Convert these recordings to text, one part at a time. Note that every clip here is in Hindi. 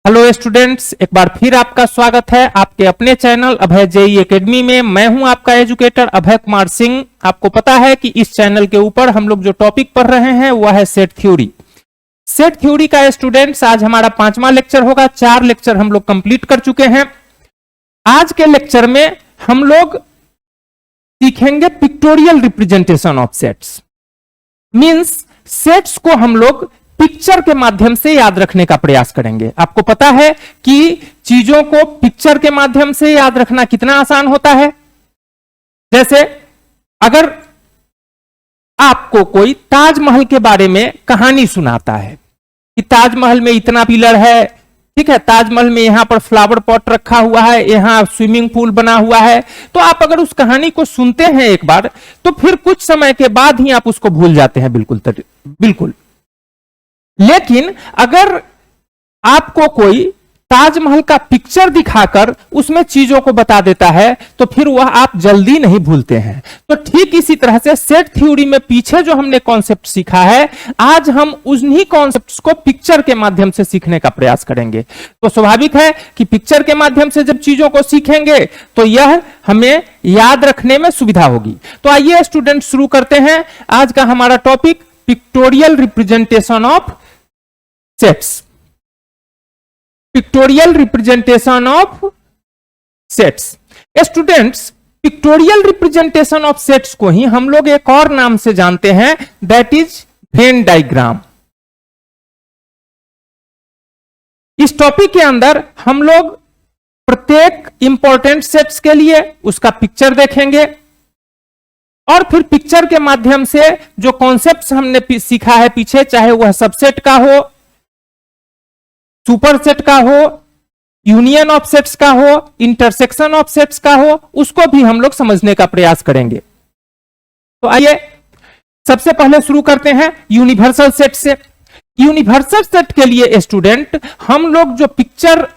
हेलो स्टूडेंट्स, एक बार फिर आपका स्वागत है आपके अपने चैनल अभय जेई एकेडमी में। मैं हूं आपका एजुकेटर अभय कुमार सिंह। आपको पता है कि इस चैनल के ऊपर हम लोग जो टॉपिक पढ़ रहे हैं वह है सेट थ्योरी। सेट थ्योरी का स्टूडेंट्स आज हमारा 5वां लेक्चर होगा। 4 लेक्चर हम लोग कंप्लीट कर चुके हैं। आज के लेक्चर में हम लोग सीखेंगे pictorial representation of sets. Means sets को हम लोग पिक्चर के माध्यम से याद रखने का प्रयास करेंगे। आपको पता है कि चीजों को पिक्चर के माध्यम से याद रखना कितना आसान होता है। जैसे अगर आपको कोई ताजमहल के बारे में कहानी सुनाता है कि ताजमहल में इतना पिलर है, ठीक है, ताजमहल में यहां पर फ्लावर पॉट रखा हुआ है, यहां स्विमिंग पूल बना हुआ है, तो आप अगर उस कहानी को सुनते हैं एक बार तो फिर कुछ समय के बाद ही आप उसको भूल जाते हैं बिल्कुल। लेकिन अगर आपको कोई ताजमहल का पिक्चर दिखाकर उसमें चीजों को बता देता है तो फिर वह आप जल्दी नहीं भूलते हैं। तो ठीक इसी तरह से सेट थ्योरी में पीछे जो हमने कॉन्सेप्ट सीखा है, आज हम उन्हीं कॉन्सेप्ट्स को पिक्चर के माध्यम से सीखने का प्रयास करेंगे। तो स्वाभाविक है कि पिक्चर के माध्यम से जब चीजों को सीखेंगे तो यह हमें याद रखने में सुविधा होगी। तो आइए स्टूडेंट शुरू करते हैं। आज का हमारा topic pictorial representation of sets. Pictorial representation of sets. Students, pictorial representation of sets को ही हम लोग एक और नाम से जानते हैं, दैट इज वेन डायग्राम। इस टॉपिक के अंदर हम लोग प्रत्येक इंपॉर्टेंट सेट्स के लिए उसका पिक्चर देखेंगे और फिर पिक्चर के माध्यम से जो कॉन्सेप्ट्स हमने सीखा है पीछे, चाहे वह सबसेट का हो, सुपरसेट का हो, यूनियन ऑफ सेट्स का हो, इंटरसेक्शन ऑफ सेट्स का हो, उसको भी हम लोग समझने का प्रयास करेंगे। तो आइए सबसे पहले शुरू करते हैं यूनिवर्सल सेट से। यूनिवर्सल सेट के लिए स्टूडेंट हम लोग जो पिक्चर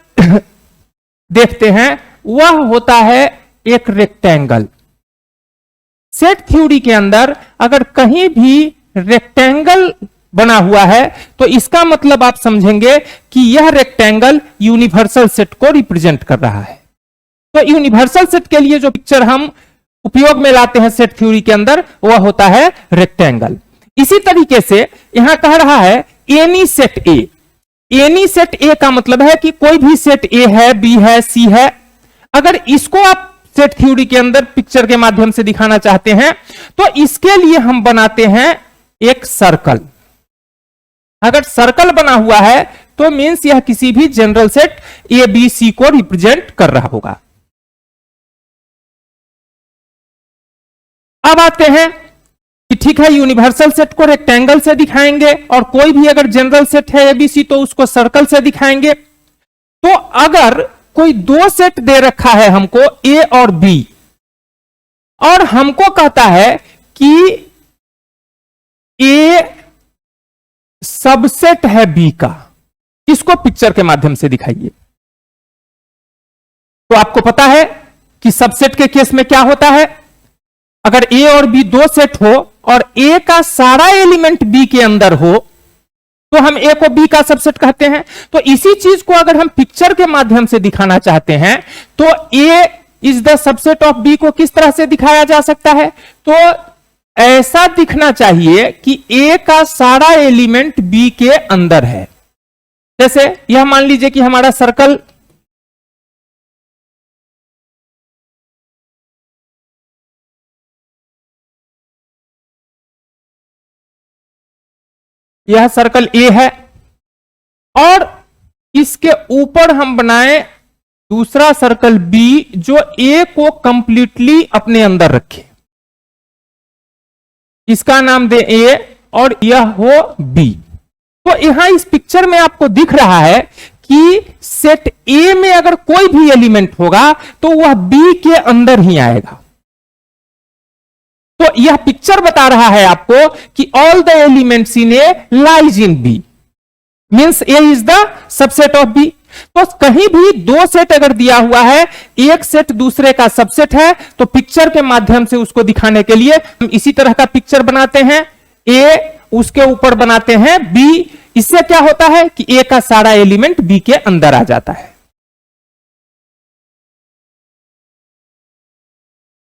देखते हैं वह होता है एक रेक्टेंगल। सेट थ्योरी के अंदर अगर कहीं भी रेक्टेंगल बना हुआ है तो इसका मतलब आप समझेंगे कि यह रेक्टेंगल यूनिवर्सल सेट को रिप्रेजेंट कर रहा है। तो यूनिवर्सल सेट के लिए जो पिक्चर हम उपयोग में लाते हैं सेट थ्योरी के अंदर वह होता है रेक्टेंगल। इसी तरीके से यहां कह रहा है एनी सेट ए। एनी सेट ए का मतलब है कि कोई भी सेट ए है, बी है, सी है। अगर इसको आप सेट थ्योरी के अंदर पिक्चर के माध्यम से दिखाना चाहते हैं तो इसके लिए हम बनाते हैं एक सर्कल। अगर सर्कल बना हुआ है तो मींस यह किसी भी general set A B C को रिप्रेजेंट कर रहा होगा। अब आते हैं कि ठीक है, यूनिवर्सल सेट को रेक्टेंगल से दिखाएंगे और कोई भी अगर जनरल सेट है ए बी सी तो उसको सर्कल से दिखाएंगे। तो अगर कोई 2 सेट दे रखा है हमको ए और बी और हमको कहता है कि ए सबसेट है बी का, इसको पिक्चर के माध्यम से दिखाइए। तो आपको पता है कि सबसेट के केस में क्या होता है, अगर ए और बी 2 सेट हो और ए का सारा एलिमेंट बी के अंदर हो तो हम ए को बी का सबसेट कहते हैं। तो इसी चीज को अगर हम पिक्चर के माध्यम से दिखाना चाहते हैं तो A is the subset of B को किस तरह से दिखाया जा सकता है, तो ऐसा दिखना चाहिए कि ए का सारा एलिमेंट बी के अंदर है। जैसे यह मान लीजिए कि हमारा सर्कल यह सर्कल ए है और इसके ऊपर हम बनाए दूसरा सर्कल बी जो ए को कंप्लीटली अपने अंदर रखे। इसका नाम दे ए और यह हो बी। तो यहां इस पिक्चर में आपको दिख रहा है कि सेट ए में अगर कोई भी एलिमेंट होगा तो वह बी के अंदर ही आएगा। तो यह पिक्चर बता रहा है आपको कि all the elements in A lies in B, means A is the subset of B. तो कहीं भी 2 सेट अगर दिया हुआ है, एक सेट दूसरे का सबसेट है, तो पिक्चर के माध्यम से उसको दिखाने के लिए हम इसी तरह का पिक्चर बनाते हैं। ए उसके ऊपर बनाते हैं बी, इससे क्या होता है कि ए का सारा एलिमेंट बी के अंदर आ जाता है।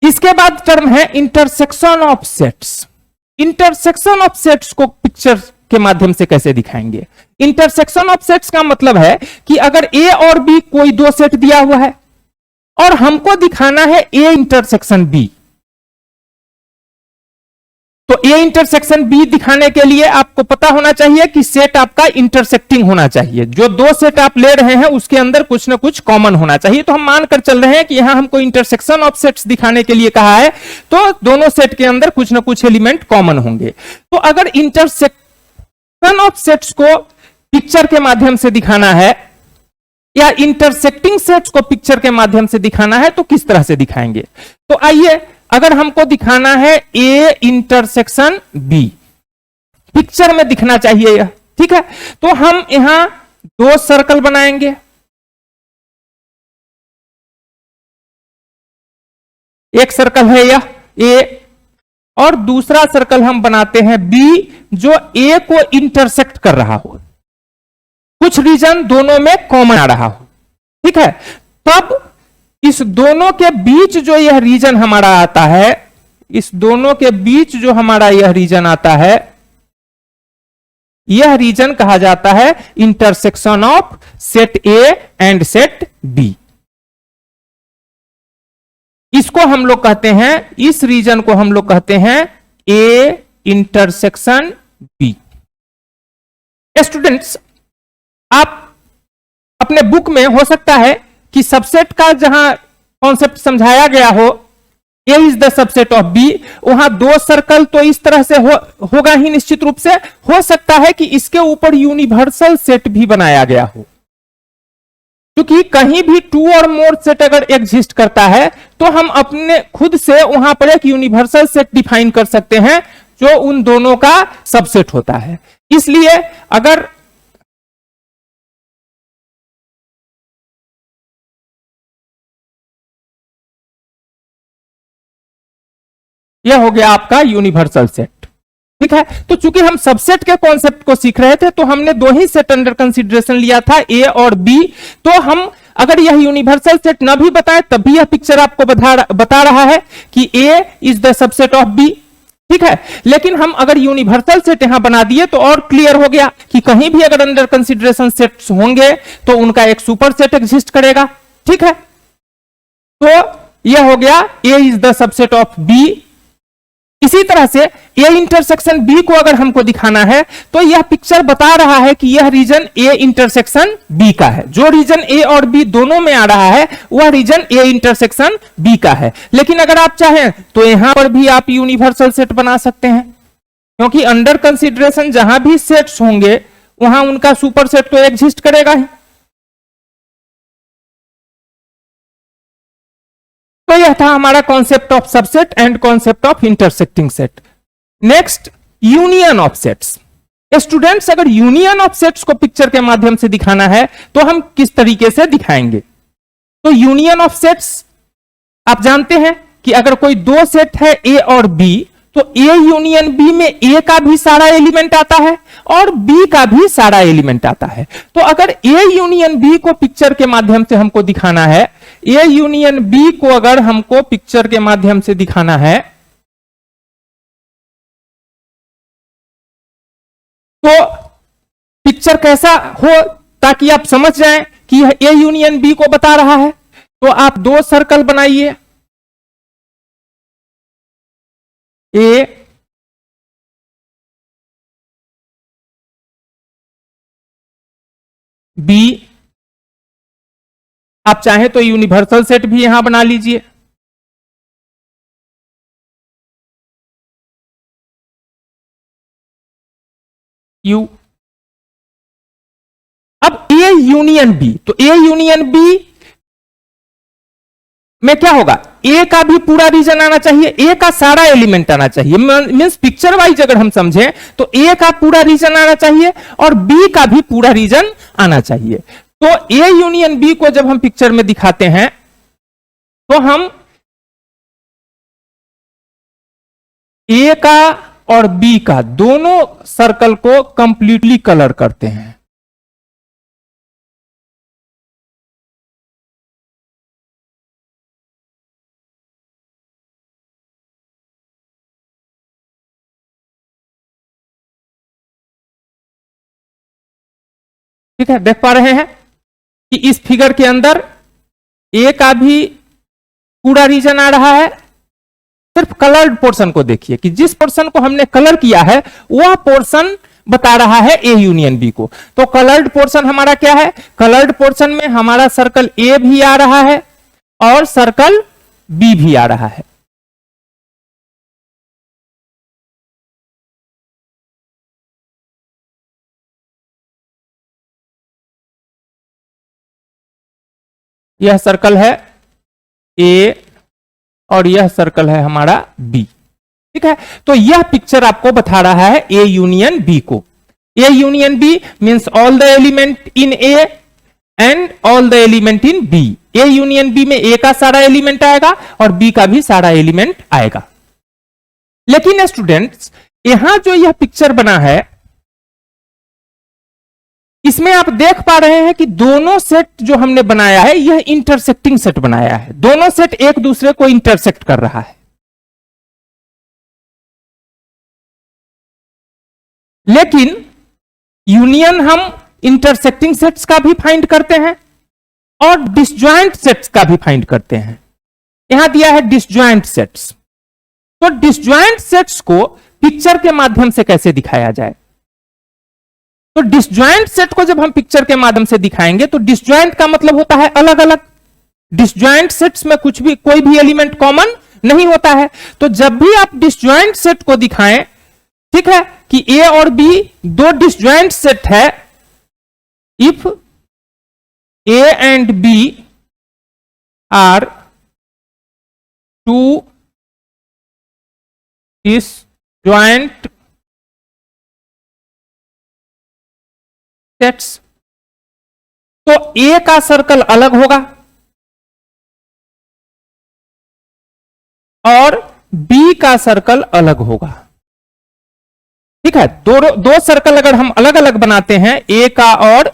इसके बाद टर्म है intersection of sets. Intersection of sets को पिक्चर के माध्यम से कैसे दिखाएंगे? इंटरसेक्शन ऑफ सेट्स का मतलब है कि अगर ए और बी कोई दो सेट दिया हुआ है और हमको दिखाना है ए इंटरसेक्शन बी, तो ए इंटरसेक्शन बी दिखाने के लिए आपको पता होना चाहिए कि सेट आपका इंटरसेक्टिंग होना चाहिए। जो दो सेट आप ले रहे हैं उसके अंदर कुछ ना कुछ कॉमन होना चाहिए। तो हम मानकर चल रहे हैं कि यहां हमको इंटरसेक्शन ऑफ सेट्स दिखाने के लिए कहा है, तो दोनों सेट के अंदर कुछ ना कुछ एलिमेंट कॉमन होंगे। तो अगर इंटरसेक्शन ऑफ सेट्स को पिक्चर के माध्यम से दिखाना है या इंटरसेक्टिंग सेट्स को पिक्चर के माध्यम से दिखाना है, तो किस तरह से दिखाएंगे? तो आइए, अगर हमको दिखाना है ए इंटरसेक्शन बी, पिक्चर में दिखना चाहिए यह, ठीक है। तो हम यहां दो सर्कल बनाएंगे। एक सर्कल है यह ए और दूसरा सर्कल हम बनाते हैं बी, जो ए को इंटरसेक्ट कर रहा हो, कुछ रीजन दोनों में कॉमन आ रहा हो, ठीक है। तब इस दोनों के बीच जो यह रीजन हमारा आता है, इस दोनों के बीच जो हमारा यह रीजन आता है, यह रीजन कहा जाता है intersection of set A and set B. इसको हम लोग कहते हैं, इस रीजन को हम लोग कहते हैं ए इंटरसेक्शन बी। स्टूडेंट्स, आप अपने बुक में हो सकता है कि सबसेट का जहां कॉन्सेप्ट समझाया गया हो, A is the subset of B, वहां दो सर्कल तो इस तरह से होगा ही निश्चित रूप से। हो सकता है कि इसके ऊपर यूनिवर्सल सेट भी बनाया गया हो, क्योंकि कहीं भी टू और मोर सेट अगर एग्जिस्ट करता है तो हम अपने खुद से वहां पर एक यूनिवर्सल सेट डिफाइन कर सकते हैं जो उन दोनों का सबसेट होता है। इसलिए अगर यह हो गया आपका यूनिवर्सल सेट, ठीक है। तो चूंकि हम सबसेट के कॉन्सेप्ट को सीख रहे थे, तो हमने दो ही सेट अंडर कंसीडरेशन लिया था, ए और बी। तो हम अगर यह यूनिवर्सल सेट ना भी बताए तब भी यह पिक्चर आपको बता रहा है कि A is the subset of B, ठीक है। लेकिन हम अगर यूनिवर्सल सेट यहां बना दिए तो और क्लियर हो गया कि कहीं भी अगर अंडर कंसीडरेशन सेट्स होंगे तो उनका एक सुपर सेट एग्जिस्ट करेगा, ठीक है। तो यह हो गया A is the subset of B. इसी तरह से ए इंटरसेक्शन बी को अगर हमको दिखाना है तो यह पिक्चर बता रहा है कि यह रीजन ए इंटरसेक्शन बी का है। जो रीजन ए और बी दोनों में आ रहा है वह रीजन ए इंटरसेक्शन बी का है। लेकिन अगर आप चाहें तो यहां पर भी आप यूनिवर्सल सेट बना सकते हैं, क्योंकि अंडर कंसीडरेशन जहां भी सेट्स होंगे वहां उनका सुपर सेट तो एग्जिस्ट करेगा ही। तो यह था हमारा concept of subset and concept of intersecting set. Next, union of sets. Students, अगर यूनियन ऑफ सेट्स को पिक्चर के माध्यम से दिखाना है तो हम किस तरीके से दिखाएंगे? तो यूनियन ऑफ सेट्स आप जानते हैं कि अगर कोई दो सेट है ए और बी, तो ए यूनियन बी में ए का भी सारा एलिमेंट आता है और बी का भी सारा एलिमेंट आता है। तो अगर ए यूनियन बी को पिक्चर के माध्यम से हमको दिखाना है, ए यूनियन बी को अगर हमको पिक्चर के माध्यम से दिखाना है, तो पिक्चर कैसा हो ताकि आप समझ जाएं कि यह ए यूनियन बी को बता रहा है। तो आप दो सर्कल बनाइए, ए बी। आप चाहें तो यूनिवर्सल सेट भी यहां बना लीजिए, यू। अब ए यूनियन बी, तो ए यूनियन बी में क्या होगा? ए का भी पूरा रीजन आना चाहिए, ए का सारा एलिमेंट आना चाहिए। मींस पिक्चर वाइज अगर हम समझें तो ए का पूरा रीजन आना चाहिए और बी का भी पूरा रीजन आना चाहिए। तो ए यूनियन बी को जब हम पिक्चर में दिखाते हैं तो हम ए का और बी का, दोनों सर्कल को कंप्लीटली कलर करते हैं। ठीक है, देख पा रहे हैं कि इस फिगर के अंदर ए का भी पूरा रीजन आ रहा है। सिर्फ कलर्ड पोर्शन को देखिए कि जिस पोर्शन को हमने कलर किया है वह पोर्शन बता रहा है ए यूनियन बी को। तो कलर्ड पोर्शन हमारा क्या है? कलर्ड पोर्शन में हमारा सर्कल ए भी आ रहा है और सर्कल बी भी आ रहा है। यह सर्कल है ए और यह सर्कल है हमारा बी। ठीक है, तो यह पिक्चर आपको बता रहा है ए यूनियन बी को। A union B means all the element in A and all the element in B. A union B में ए का सारा एलिमेंट आएगा और बी का भी सारा एलिमेंट आएगा। लेकिन स्टूडेंट्स, यहां जो यह पिक्चर बना है इसमें आप देख पा रहे हैं कि दोनों सेट जो हमने बनाया है यह इंटरसेक्टिंग सेट बनाया है। दोनों सेट एक दूसरे को इंटरसेक्ट कर रहा है। लेकिन यूनियन हम इंटरसेक्टिंग सेट्स का भी फाइंड करते हैं और डिसजॉइंट सेट्स का भी फाइंड करते हैं। यहां दिया है डिसजॉइंट सेट्स। तो डिसजॉइंट सेट्स को पिक्चर के माध्यम से कैसे दिखाया जाए? तो डिसजॉइंट सेट को जब हम पिक्चर के माध्यम से दिखाएंगे तो डिसजॉइंट का मतलब होता है अलग अलग। डिसजॉइंट सेट्स में कुछ भी, कोई भी एलिमेंट कॉमन नहीं होता है। तो जब भी आप डिसजॉइंट सेट को दिखाएं, ठीक है, कि ए और बी दो डिसजॉइंट सेट है, if A and B are two disjoint sets, तो ए का सर्कल अलग होगा और बी का सर्कल अलग होगा। ठीक है, दो सर्कल अगर हम अलग अलग बनाते हैं, ए का और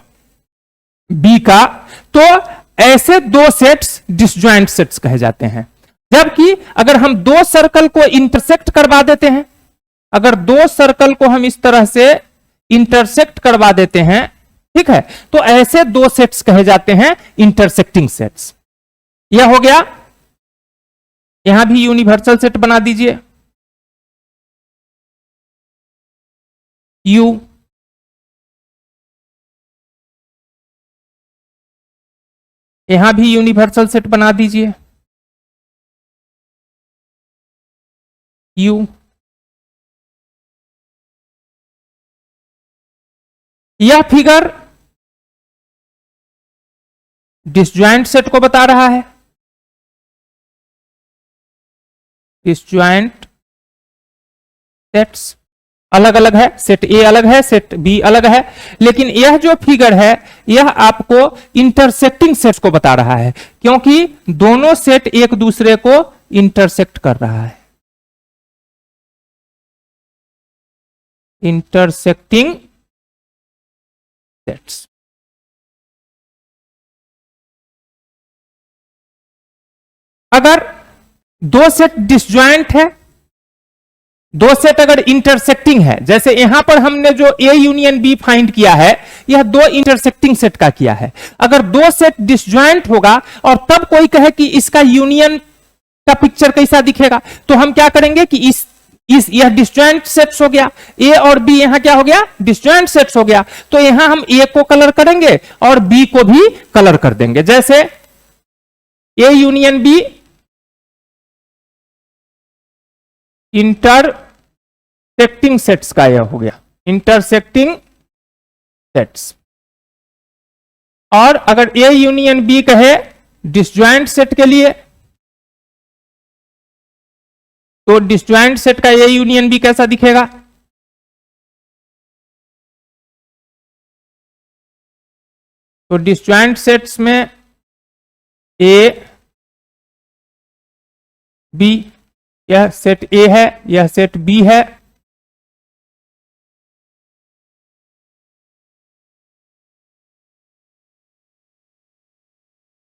बी का, तो ऐसे दो सेट्स डिसजॉइंट सेट्स कहे जाते हैं। जबकि अगर हम दो सर्कल को इंटरसेक्ट करवा देते हैं, अगर दो सर्कल को हम इस तरह से इंटरसेक्ट करवा देते हैं, ठीक है, तो ऐसे दो सेट्स कहे जाते हैं इंटरसेक्टिंग सेट्स। यह हो गया। यहां भी यूनिवर्सल सेट बना दीजिए, यू। यहां भी यूनिवर्सल सेट बना दीजिए, यू। यह फिगर डिसजॉइंट सेट को बता रहा है। डिसजॉइंट सेट्स अलग अलग है, सेट ए अलग है, सेट बी अलग है। लेकिन यह जो फिगर है यह आपको इंटरसेक्टिंग सेट्स को बता रहा है, क्योंकि दोनों सेट एक दूसरे को इंटरसेक्ट कर रहा है। Intersecting sets. अगर दो सेट डिसजॉइंट है, दो सेट अगर इंटरसेक्टिंग है, जैसे यहां पर हमने जो ए यूनियन बी फाइंड किया है यह दो इंटरसेक्टिंग सेट का किया है। अगर दो सेट डिसजॉइंट होगा और तब कोई कहे कि इसका यूनियन का पिक्चर कैसा दिखेगा, तो हम क्या करेंगे कि इस यह डिसजॉइंट सेट्स हो गया, ए और बी यहां क्या हो गया? डिसजॉइंट सेट्स हो गया। तो यहां हम ए को कलर करेंगे और बी को भी कलर कर देंगे। जैसे ए यूनियन बी इंटरसेक्टिंग सेट्स का यह हो गया, इंटरसेक्टिंग सेट्स। और अगर ए यूनियन बी कहे डिसजॉइंट सेट के लिए, तो डिसजॉइंट सेट का ए यूनियन बी कैसा दिखेगा? तो डिसजॉइंट सेट्स में ए बी, यह सेट ए है, यह सेट बी है,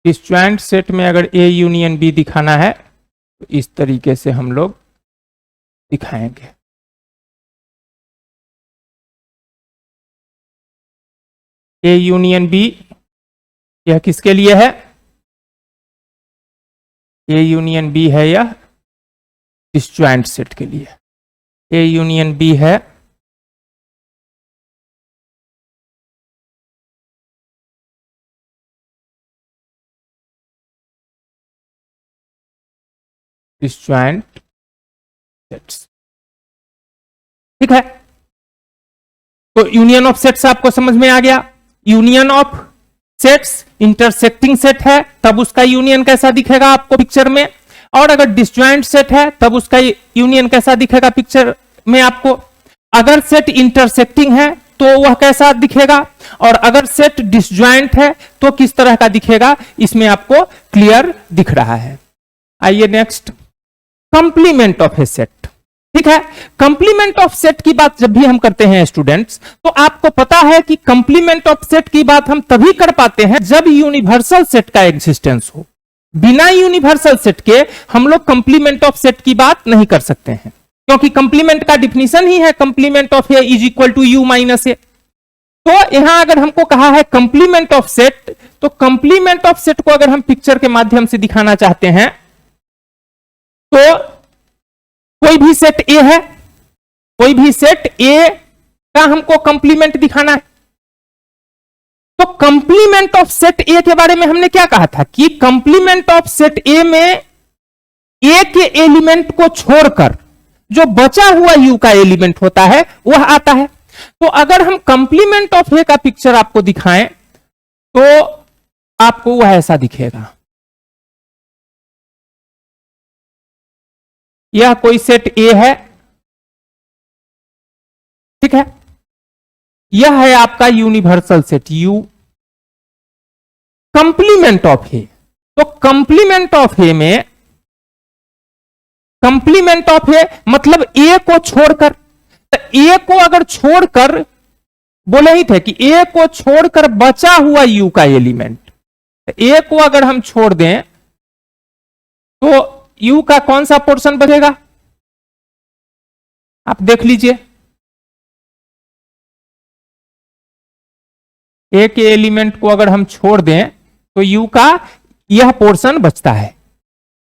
डिसजॉइंट सेट में अगर ए यूनियन बी दिखाना है तो इस तरीके से हम लोग दिखाएंगे। ए यूनियन बी, यह किसके लिए है? ए यूनियन बी है यह डिसजॉइंट सेट के लिए। ए यूनियन बी है डिसजॉइंट सेट्स। ठीक है, तो यूनियन ऑफ सेट्स आपको समझ में आ गया। Union of sets intersecting set है तब उसका यूनियन कैसा दिखेगा आपको पिक्चर में, और अगर डिसजॉइंट सेट है तब उसका यूनियन कैसा दिखेगा पिक्चर में आपको। अगर सेट इंटरसेक्टिंग है तो वह कैसा दिखेगा, और अगर सेट डिसजॉइंट है तो किस तरह का दिखेगा, इसमें आपको क्लियर दिख रहा है। आइए next, complement of A set. ठीक है, कंप्लीमेंट ऑफ सेट की बात जब भी हम करते हैं स्टूडेंट्स, तो आपको पता है कि कंप्लीमेंट ऑफ सेट की बात हम तभी कर पाते हैं जब यूनिवर्सल सेट का एग्जिस्टेंस हो। बिना यूनिवर्सल सेट के हम लोग कंप्लीमेंट ऑफ सेट की बात नहीं कर सकते हैं, क्योंकि कंप्लीमेंट का डिफिनीशन ही है complement of A is equal to U minus A. तो यहां अगर हमको कहा है कंप्लीमेंट ऑफ सेट, तो कंप्लीमेंट ऑफ सेट को अगर हम पिक्चर के माध्यम से दिखाना चाहते हैं तो कोई भी सेट ए है, कोई भी सेट ए का हमको कंप्लीमेंट दिखाना है। तो कंप्लीमेंट ऑफ सेट ए के बारे में हमने क्या कहा था कि कंप्लीमेंट ऑफ सेट ए में ए के एलिमेंट को छोड़कर जो बचा हुआ यू का एलिमेंट होता है वह आता है। तो अगर हम कंप्लीमेंट ऑफ ए का पिक्चर आपको दिखाएं तो आपको वह ऐसा दिखेगा। यह कोई सेट ए है, ठीक है, यह है आपका universal set U. Complement of A, तो कंप्लीमेंट ऑफ ए में, कंप्लीमेंट ऑफ ए मतलब ए को छोड़कर, तो ए को अगर छोड़कर, बोले ही थे कि ए को छोड़कर बचा हुआ यू का एलिमेंट, ए को अगर हम छोड़ दें तो यू का कौन सा पोर्शन बचेगा, आप देख लीजिए। ए के एलिमेंट को अगर हम छोड़ दें तो यू का यह पोर्शन बचता है।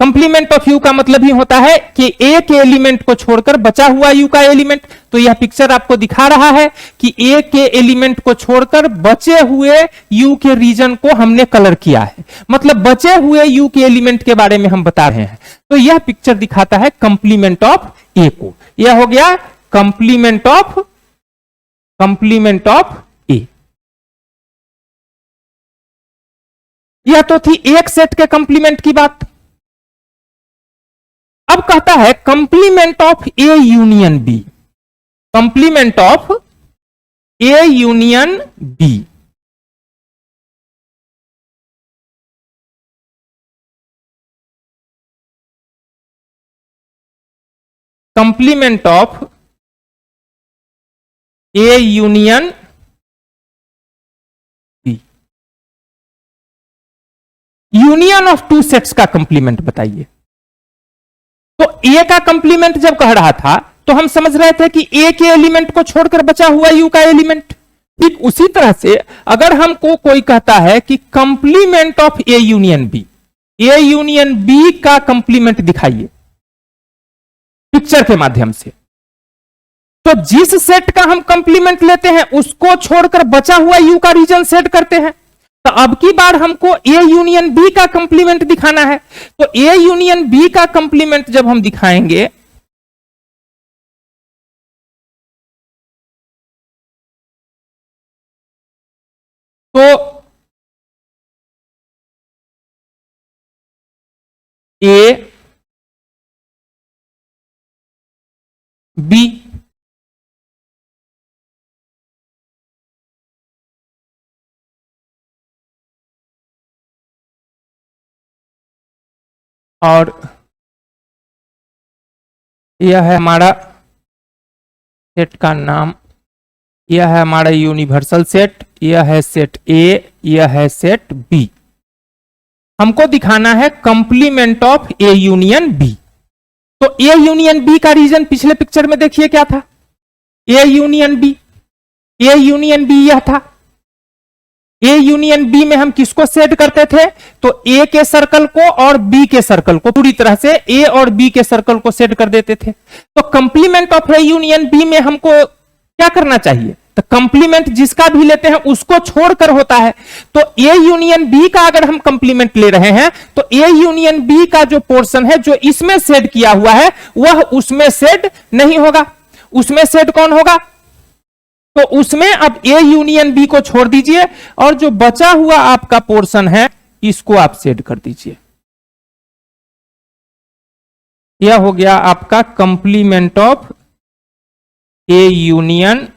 कंप्लीमेंट ऑफ यू का मतलब ही होता है कि ए के एलिमेंट को छोड़कर बचा हुआ यू का एलिमेंट। तो यह पिक्चर आपको दिखा रहा है कि ए के एलिमेंट को छोड़कर बचे हुए यू के रीजन को हमने कलर किया है, मतलब बचे हुए यू के एलिमेंट के बारे में हम बता रहे हैं। तो यह पिक्चर दिखाता है कंप्लीमेंट ऑफ ए को। यह हो गया कंप्लीमेंट ऑफ ए। यह तो थी एक सेट के कंप्लीमेंट की बात। अब कहता है complement of A union B, complement of A union B. Complement of A union B, union of two sets का कंप्लीमेंट बताइए। तो ए का कंप्लीमेंट जब कह रहा था तो हम समझ रहे थे कि ए के एलिमेंट को छोड़कर बचा हुआ यू का एलिमेंट। ठीक उसी तरह से अगर हमको कोई कहता है कि complement of A union B, A union B का कंप्लीमेंट दिखाइए पिक्चर के माध्यम से, तो जिस सेट का हम कंप्लीमेंट लेते हैं उसको छोड़कर बचा हुआ यू का रीजन सेट करते हैं। तो अब की बार हमको ए यूनियन बी का कंप्लीमेंट दिखाना है। तो ए यूनियन बी का कंप्लीमेंट जब हम दिखाएंगे तो ए बी, और यह है हमारा सेट का नाम, यह है हमारा यूनिवर्सल सेट, यह है सेट ए, यह है सेट बी। हमको दिखाना है complement of A union B. तो ए यूनियन बी का रीजन पिछले पिक्चर में देखिए क्या था, A union B, A union B यह था। ए यूनियन बी में हम किसको सेट करते थे, तो ए के सर्कल को और बी के सर्कल को, पूरी तरह से ए और बी के सर्कल को सेट कर देते थे। तो complement of A union B में हमको क्या करना चाहिए, तो कंप्लीमेंट जिसका भी लेते हैं उसको छोड़कर होता है। तो ए यूनियन बी का अगर हम कंप्लीमेंट ले रहे हैं तो ए यूनियन बी का जो पोर्शन है जो इसमें सेट किया हुआ है वह उसमें सेट नहीं होगा। उसमें सेट कौन होगा, तो उसमें अब ए यूनियन बी को छोड़ दीजिए और जो बचा हुआ आपका पोर्शन है इसको आप सेट कर दीजिए। यह हो गया आपका कंप्लीमेंट ऑफ ए यूनियन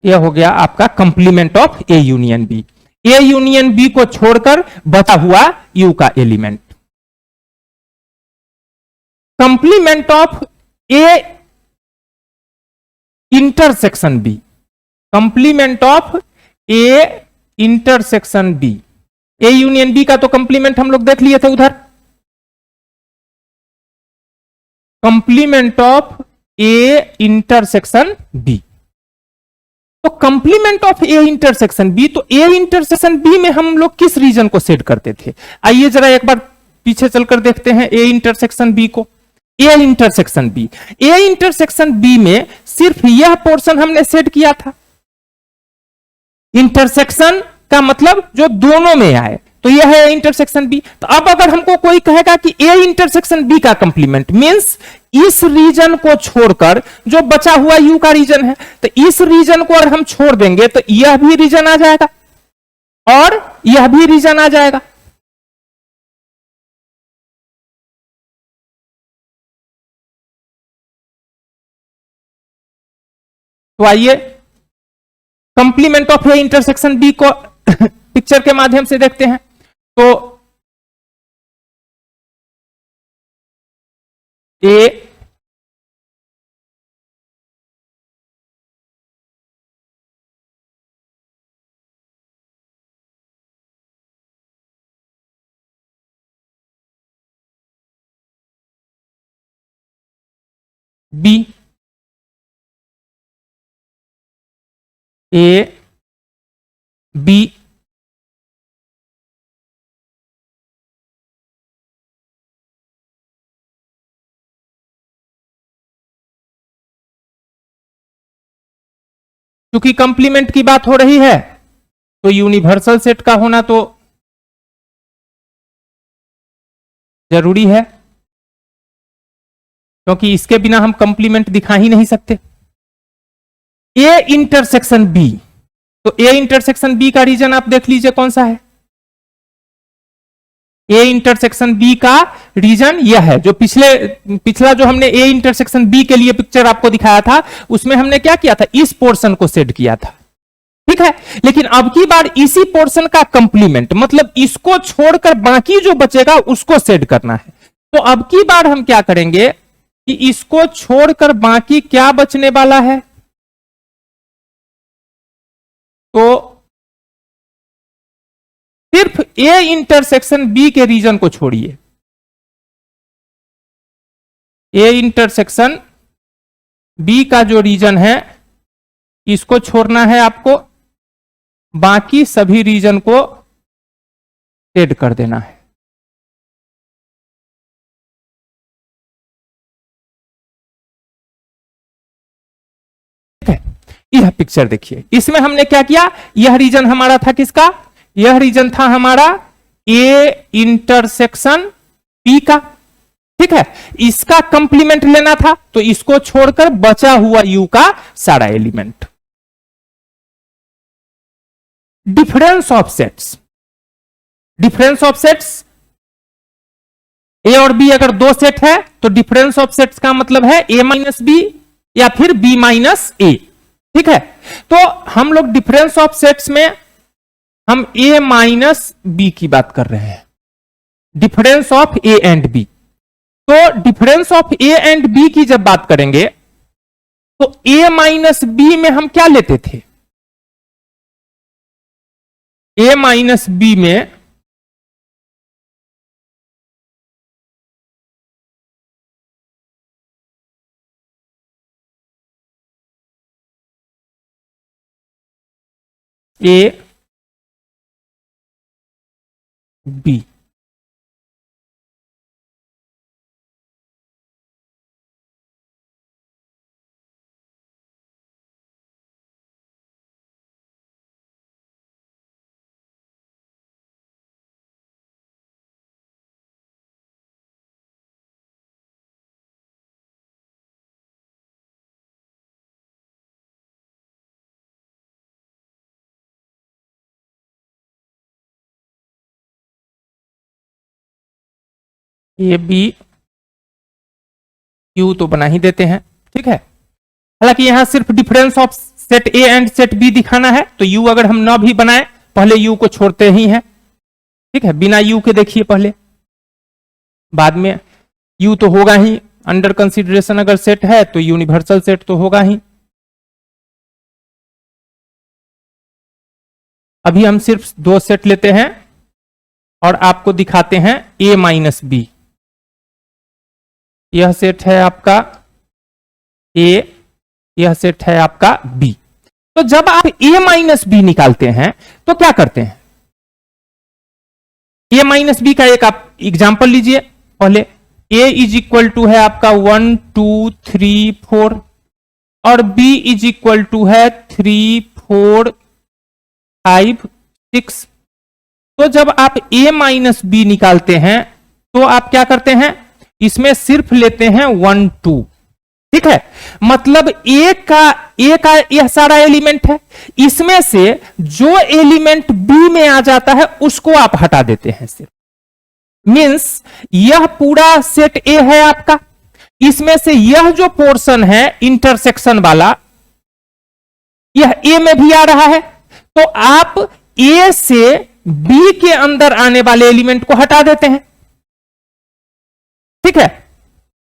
यह हो गया आपका complement of A union B. A union B को छोड़कर बचा हुआ यू का element. Complement of A intersection B, complement of A intersection B. A union B का तो कंप्लीमेंट हम लोग देख लिए थे उधर। Complement of A intersection B, तो complement of A intersection B, तो ए इंटरसेक्शन बी में हम लोग किस रीजन को सेट करते थे, आइए जरा एक बार पीछे चलकर देखते हैं ए इंटरसेक्शन बी को। A intersection B, A intersection B में सिर्फ यह पोर्शन हमने सेट किया था। इंटरसेक्शन का मतलब जो दोनों में आए, तो यह है इंटरसेक्शन बी। तो अब अगर हमको कोई कहेगा कि ए इंटरसेक्शन बी का कंप्लीमेंट मींस इस रीजन को छोड़कर जो बचा हुआ यू का रीजन है, तो इस रीजन को अगर हम छोड़ देंगे तो यह भी रीजन आ जाएगा और यह भी रीजन आ जाएगा। तो आइए complement of A intersection B को पिक्चर के माध्यम से देखते हैं। तो ए बी, ए बी, क्योंकि कंप्लीमेंट की बात हो रही है तो यूनिवर्सल सेट का होना तो जरूरी है, क्योंकि इसके बिना हम कंप्लीमेंट दिखा ही नहीं सकते। ए इंटरसेक्शन बी, तो ए इंटरसेक्शन बी का रीजन आप देख लीजिए कौन सा है। ए इंटरसेक्शन बी का रीजन यह है, जो पिछला जो हमने ए इंटरसेक्शन बी के लिए पिक्चर आपको दिखाया था उसमें हमने क्या किया था, इस पोर्शन को सेट किया था, ठीक है। लेकिन अब की बार इसी पोर्शन का कंप्लीमेंट मतलब इसको छोड़कर बाकी जो बचेगा उसको सेट करना है। तो अब की बार हम क्या करेंगे कि इसको छोड़कर बाकी क्या बचने वाला है, तो सिर्फ ए इंटरसेक्शन बी के रीजन को छोड़िए। ए इंटरसेक्शन बी का जो रीजन है इसको छोड़ना है आपको, बाकी सभी रीजन को सेट कर देना है। यह पिक्चर देखिए, इसमें हमने क्या किया, यह रीजन हमारा था किसका, यह रीजन था हमारा ए इंटरसेक्शन पी का, ठीक है। इसका कंप्लीमेंट लेना था तो इसको छोड़कर बचा हुआ यू का सारा element. Difference of sets, difference of sets A और बी अगर दो सेट है तो डिफरेंस ऑफ सेट्स का मतलब है ए माइनस बी या फिर बी माइनस ए, ठीक है। तो हम लोग डिफरेंस ऑफ सेट्स में हम ए माइनस बी की बात कर रहे हैं, difference of A and B. तो difference of A and B की जब बात करेंगे तो ए माइनस बी में हम क्या लेते थे? ए माइनस बी में A B, A B U तो बना ही देते हैं, ठीक है। हालांकि यहां सिर्फ difference of set A and set B दिखाना है, तो यू अगर हम ना भी बनाए पहले यू को छोड़ते ही हैं, ठीक है। बिना यू के देखिए पहले, बाद में यू तो होगा ही, अंडर कंसीडरेशन अगर सेट है तो यूनिवर्सल सेट तो होगा ही। अभी हम सिर्फ दो सेट लेते हैं और आपको दिखाते हैं ए माइनस बी। यह सेट है आपका ए, यह सेट है आपका बी। तो जब आप ए माइनस बी निकालते हैं तो क्या करते हैं? ए माइनस बी का एक आप एग्जाम्पल लीजिए पहले। ए इज इक्वल टू है आपका 1 2 3 4 और बी इज इक्वल टू है 3 4 5 6। तो जब आप ए माइनस बी निकालते हैं तो आप क्या करते हैं? इसमें सिर्फ लेते हैं 1 2, ठीक है। मतलब ए का यह सारा एलिमेंट है, इसमें से जो एलिमेंट बी में आ जाता है उसको आप हटा देते हैं सिर्फ। मींस यह पूरा सेट ए है आपका, इसमें से यह जो पोर्शन है इंटरसेक्शन वाला, यह ए में भी आ रहा है, तो आप ए से बी के अंदर आने वाले एलिमेंट को हटा देते हैं, ठीक है।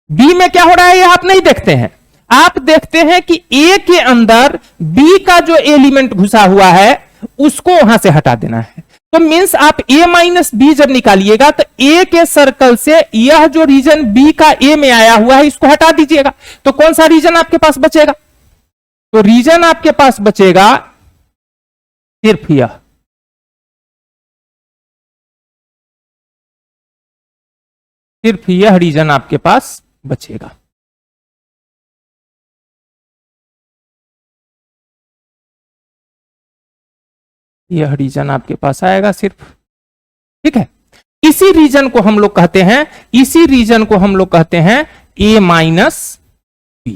बी में क्या हो रहा है यह आप नहीं देखते हैं, आप देखते हैं कि ए के अंदर बी का जो एलिमेंट घुसा हुआ है उसको वहां से हटा देना है। तो मींस आप ए माइनस बी जब निकालिएगा तो ए के सर्कल से यह जो रीजन बी का ए में आया हुआ है इसको हटा दीजिएगा, तो कौन सा रीजन आपके पास बचेगा? तो रीजन आपके पास बचेगा सिर्फ यह, सिर्फ यह रीजन आपके पास बचेगा। यह रीजन आपके पास आएगा सिर्फ, ठीक है। इसी रीजन को हम लोग कहते हैं, इसी रीजन को हम लोग कहते हैं ए माइनस बी,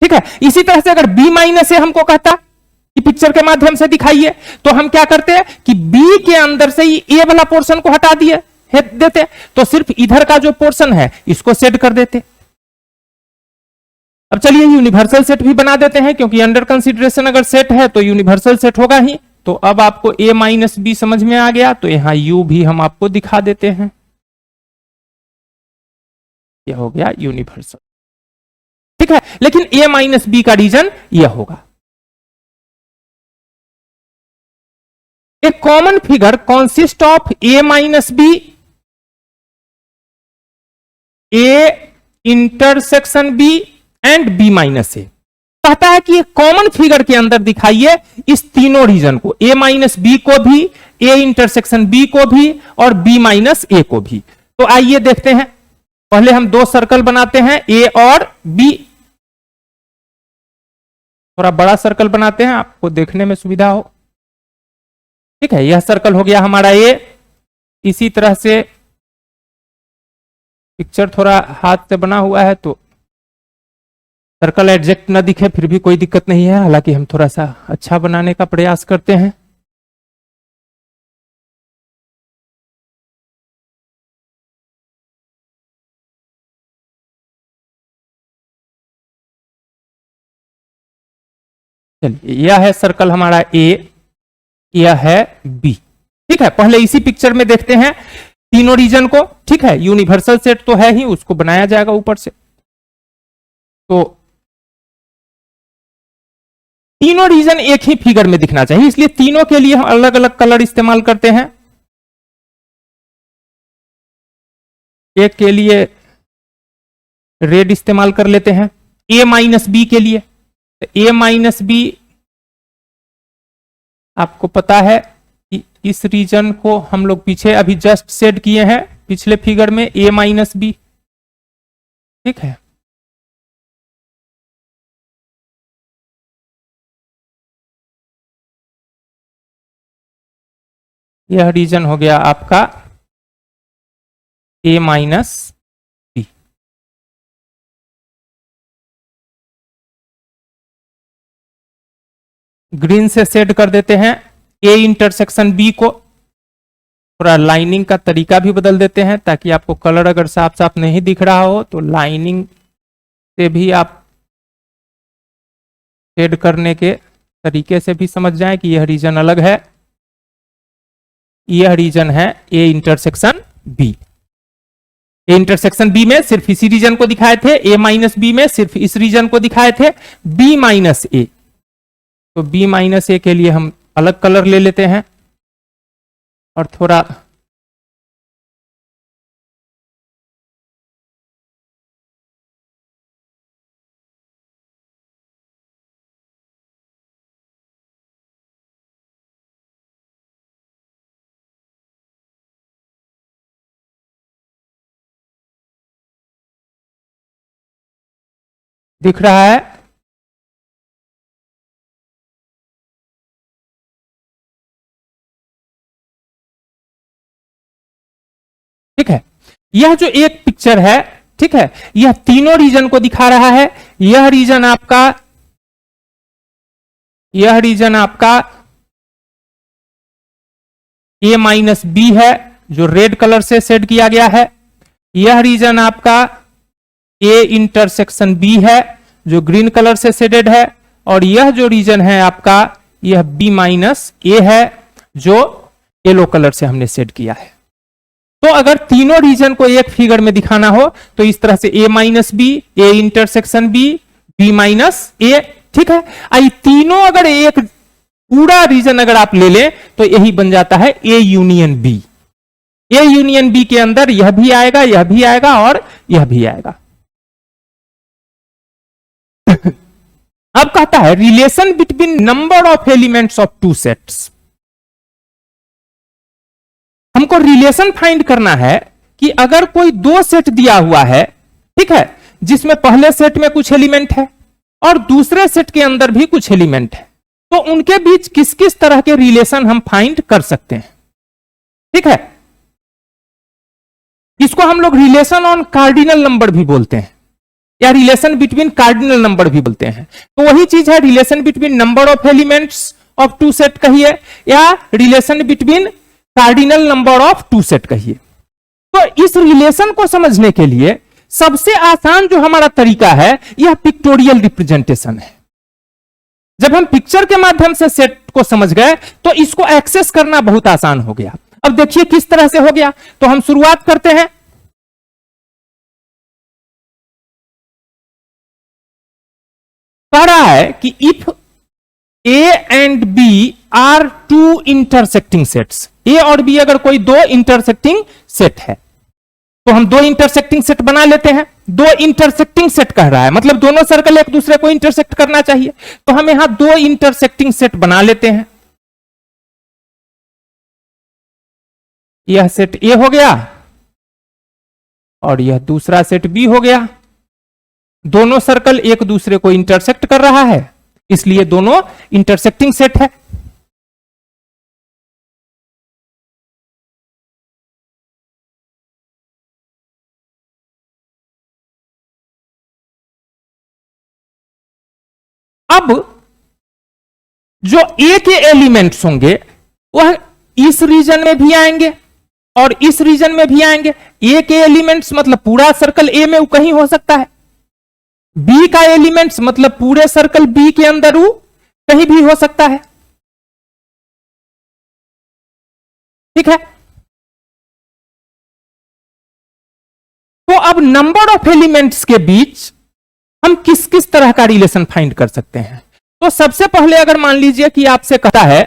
ठीक है। इसी तरह से अगर बी माइनस ए हमको कहता कि पिक्चर के माध्यम से दिखाइए, तो हम क्या करते हैं कि बी के अंदर से ही ए वाला पोर्शन को हटा दिए देते, तो सिर्फ इधर का जो पोर्शन है इसको सेट कर देते। अब चलिए यूनिवर्सल सेट भी बना देते हैं, क्योंकि अंडर कंसीडरेशन अगर सेट है तो यूनिवर्सल सेट होगा ही। तो अब आपको ए माइनस बी समझ में आ गया, तो यहां यू भी हम आपको दिखा देते हैं, यह हो गया यूनिवर्सल, ठीक है। लेकिन ए माइनस बी का रीजन यह होगा। A common figure consist of A minus B, A intersection B and B minus A. कहता है कि कॉमन फिगर के अंदर दिखाइए इस तीनों रीजन को, ए माइनस बी को भी, ए इंटरसेक्शन बी को भी और बी माइनस ए को भी। तो आइए देखते हैं, पहले हम दो सर्कल बनाते हैं, ए और बी। थोड़ा बड़ा सर्कल बनाते हैं आपको देखने में सुविधा हो, ठीक है। यह सर्कल हो गया हमारा ए। इसी तरह से पिक्चर थोड़ा हाथ से बना हुआ है तो सर्कल एग्जैक्ट ना दिखे फिर भी कोई दिक्कत नहीं है, हालांकि हम थोड़ा सा अच्छा बनाने का प्रयास करते हैं। चलिए, यह है सर्कल हमारा ए, यह है बी, ठीक है। पहले इसी पिक्चर में देखते हैं तीनों रीजन को। ठीक है, यूनिवर्सल सेट तो है ही, उसको बनाया जाएगा ऊपर से। तो तीनों रीजन एक ही फिगर में दिखना चाहिए, इसलिए तीनों के लिए हम अलग अलग कलर इस्तेमाल करते हैं। एक के लिए रेड इस्तेमाल कर लेते हैं, ए माइनस बी के लिए। ए माइनस बी आपको पता है कि इस रीजन को हम लोग पीछे अभी जस्ट सेट किए हैं पिछले फिगर में, ए माइनस बी, ठीक है। यह रीजन हो गया आपका ए माइनस बी। ग्रीन से सेट कर देते हैं ए इंटरसेक्शन बी को। थोड़ा लाइनिंग का तरीका भी बदल देते हैं ताकि आपको कलर अगर साफ साफ नहीं दिख रहा हो तो लाइनिंग से भी आप शेड करने के तरीके से भी समझ जाएं कि यह रीजन अलग है। यह रीजन है A intersection B. A intersection B में सिर्फ इसी रीजन को दिखाए थे, ए माइनस बी में सिर्फ इस रीजन को दिखाए थे, बी माइनस ए। तो बी माइनस ए के लिए हम अलग कलर ले लेते हैं और थोड़ा दिख रहा है। ठीक है, यह जो एक पिक्चर है, ठीक है, यह तीनों रीजन को दिखा रहा है। यह रीजन आपका ए माइनस बी है जो रेड कलर से सेट किया गया है। यह रीजन आपका ए इंटरसेक्शन बी है जो ग्रीन कलर से शेडेड है। और यह जो रीजन है आपका, यह बी माइनस ए है जो येलो कलर से हमने सेट किया है। तो अगर तीनों रीजन को एक फिगर में दिखाना हो तो इस तरह से A minus B, A intersection B, B minus A, ठीक है। आई तीनों अगर एक पूरा रीजन अगर आप ले लें तो यही बन जाता है A union B. A union B के अंदर यह भी आएगा, यह भी आएगा और यह भी आएगा। अब कहता है relation between number of elements of two sets. हमको रिलेशन फाइंड करना है कि अगर कोई दो सेट दिया हुआ है, ठीक है, जिसमें पहले सेट में कुछ एलिमेंट है और दूसरे सेट के अंदर भी कुछ एलिमेंट है, तो उनके बीच किस किस तरह के रिलेशन हम फाइंड कर सकते हैं। ठीक है, इसको हम लोग रिलेशन ऑन कार्डिनल नंबर भी बोलते हैं या रिलेशन बिटवीन कार्डिनल नंबर भी बोलते हैं। तो वही चीज है, relation between number of elements of two set कहिए या relation between cardinal number of two set कहिए। तो इस रिलेशन को समझने के लिए सबसे आसान जो हमारा तरीका है यह पिक्टोरियल रिप्रेजेंटेशन है। जब हम पिक्चर के माध्यम से सेट को समझ गए तो इसको एक्सेस करना बहुत आसान हो गया। अब देखिए किस तरह से हो गया। तो हम शुरुआत करते हैं। कह रहा है कि if A and B are two intersecting sets, A और बी अगर कोई दो इंटरसेक्टिंग सेट है तो हम दो इंटरसेक्टिंग सेट बना लेते हैं। दो इंटरसेक्टिंग सेट कह रहा है मतलब दोनों सर्कल एक दूसरे को इंटरसेक्ट करना चाहिए, तो हम यहां दो इंटरसेक्टिंग सेट बना लेते हैं। यह सेट ए हो गया और यह दूसरा सेट बी हो गया। दोनों सर्कल एक दूसरे को इंटरसेक्ट कर रहा है, इसलिए दोनों इंटरसेक्टिंग सेट है। अब जो ए के एलिमेंट्स होंगे वह इस रीजन में भी आएंगे और इस रीजन में भी आएंगे। ए के एलिमेंट्स मतलब पूरा सर्कल ए में कहीं हो सकता है, बी का एलिमेंट्स मतलब पूरे सर्कल बी के अंदर कहीं भी हो सकता है। ठीक है, अब नंबर ऑफ एलिमेंट्स के बीच हम किस किस तरह का रिलेशन फाइंड कर सकते हैं? तो सबसे पहले अगर मान लीजिए कि आपसे कहता है,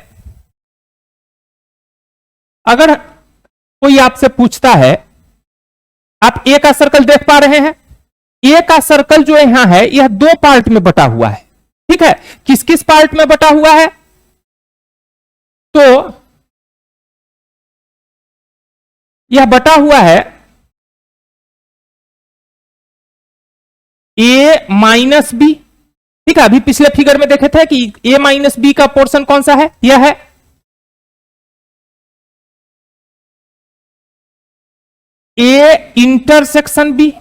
अगर कोई आपसे पूछता है, आप ए का सर्कल देख पा रहे हैं, ए का सर्कल जो यहां है यह दो पार्ट में बटा हुआ है, ठीक है। किस किस पार्ट में बटा हुआ है? तो यह बटा हुआ है ए माइनस बी, ठीक है। अभी पिछले फिगर में देखे थे कि ए माइनस बी का पोर्शन कौन सा है? यह है A intersection B,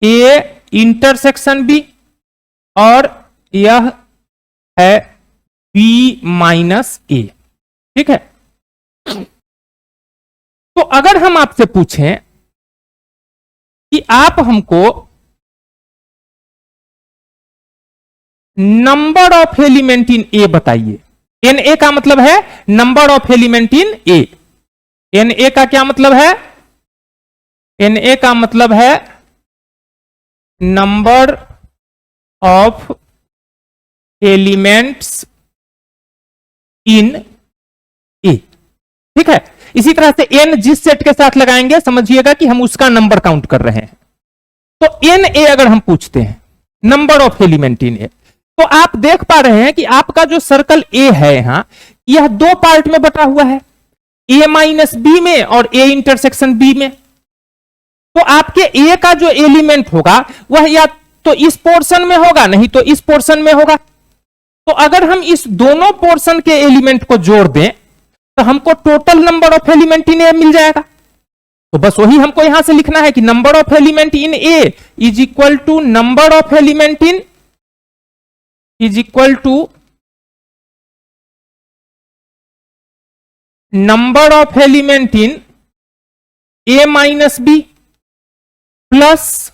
A intersection B, और यह है बी माइनस ए, ठीक है। तो अगर हम आपसे पूछें कि आप हमको number of element in A बताइए, एन ए का मतलब है number of element in A. N A का क्या मतलब है? एन ए का मतलब है number of elements in A, ठीक है। इसी तरह से एन जिस सेट के साथ लगाएंगे समझिएगा कि हम उसका नंबर काउंट कर रहे हैं। तो एन ए अगर हम पूछते हैं नंबर ऑफ एलिमेंट इन ए, तो आप देख पा रहे हैं कि आपका जो सर्कल ए है यहां, यह दो पार्ट में बटा हुआ है, ए माइनस बी में और ए इंटरसेक्शन बी में। तो आपके ए का जो एलिमेंट होगा वह या तो इस पोर्शन में होगा, नहीं तो इस पोर्शन में होगा। तो अगर हम इस दोनों पोर्शन के एलिमेंट को जोड़ दें तो हमको total number of element in A मिल जाएगा। तो बस वही हमको यहां से लिखना है कि number of element in A is equal to number of element in is equal to number of element in A minus B plus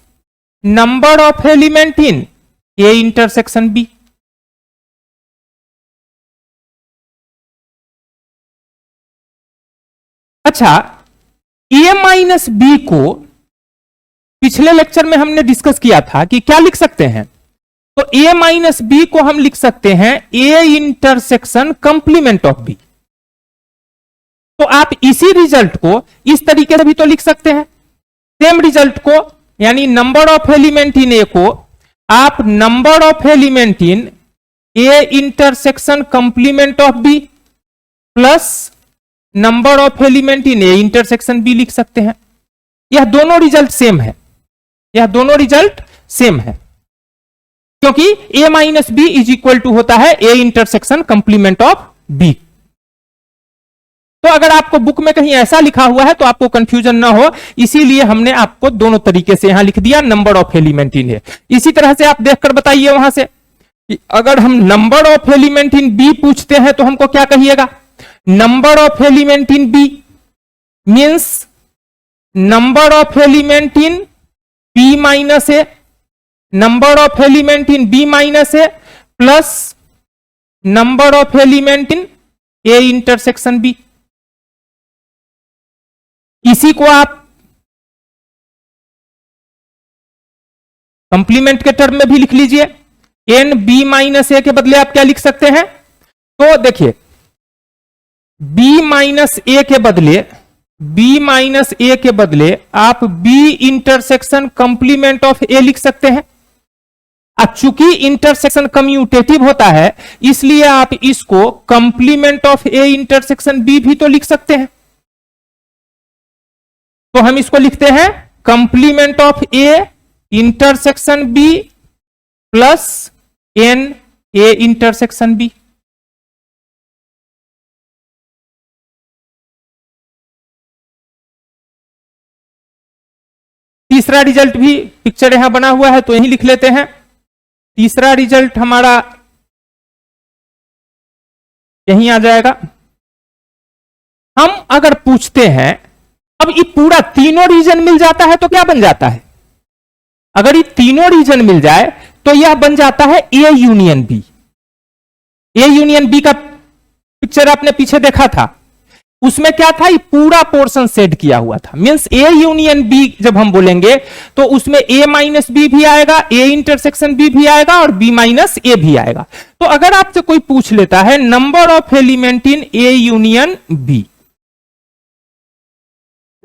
number of element in A intersection B. अच्छा, ए माइनस बी को पिछले लेक्चर में हमने डिस्कस किया था कि क्या लिख सकते हैं? तो ए माइनस बी को हम लिख सकते हैं A intersection complement of B. तो आप इसी रिजल्ट को इस तरीके से भी तो लिख सकते हैं। सेम रिजल्ट को, यानी number of element in A को आप number of element in A intersection complement of B plus number of element in A intersection B लिख सकते हैं। यह दोनों रिजल्ट सेम है, यह दोनों रिजल्ट सेम है, क्योंकि A minus B is equal to होता है A intersection complement of B. तो अगर आपको बुक में कहीं ऐसा लिखा हुआ है तो आपको कंफ्यूजन ना हो, इसीलिए हमने आपको दोनों तरीके से यहां लिख दिया नंबर ऑफ एलिमेंट इन ए। इसी तरह से आप देखकर बताइए वहां से कि अगर हम number of element in B पूछते हैं तो हमको क्या कहिएगा? Number of element in B means number of element in B minus A, number of element in B minus A plus number of element in A intersection B. इसी को आप कंप्लीमेंट के टर्म में भी लिख लीजिए। एन बी माइनस ए के बदले आप क्या लिख सकते हैं? तो देखिए, बी माइनस ए के बदले आप बी इंटरसेक्शन कंप्लीमेंट ऑफ ए लिख सकते हैं। अब चूंकि इंटरसेक्शन कम्यूटेटिव होता है इसलिए आप इसको complement of A intersection B भी तो लिख सकते हैं। तो हम इसको लिखते हैं complement of A intersection B plus n A intersection B. तीसरा रिजल्ट भी पिक्चर यहां बना हुआ है तो यही लिख लेते हैं। तीसरा रिजल्ट हमारा यहीं आ जाएगा। हम अगर पूछते हैं, अब ये पूरा तीनों रीजन मिल जाता है तो क्या बन जाता है? अगर ये तीनों रीजन मिल जाए तो यह बन जाता है A union B. A union B का पिक्चर आपने पीछे देखा था, उसमें क्या था, ये पूरा पोर्शन सेट किया हुआ था। मींस ए यूनियन बी जब हम बोलेंगे तो उसमें ए माइनस बी भी आएगा, ए इंटरसेक्शन बी भी आएगा और बी माइनस ए भी आएगा। तो अगर आपसे कोई पूछ लेता है number of element in A union B,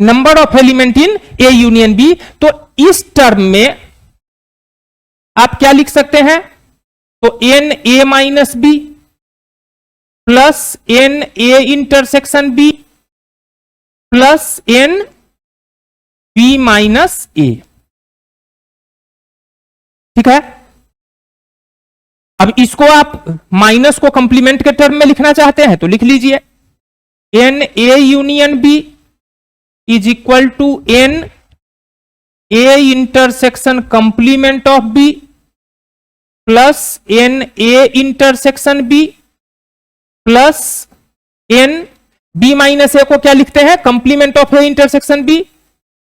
number of element in A union B, तो इस टर्म में आप क्या लिख सकते हैं, तो n A minus B plus n A intersection B plus n B minus A. ठीक है, अब इसको आप माइनस को कंप्लीमेंट के टर्म में लिखना चाहते हैं तो लिख लीजिए, n A union B is equal to n A intersection complement of B plus n A intersection B plus n B minus A को क्या लिखते हैं, complement of A intersection B,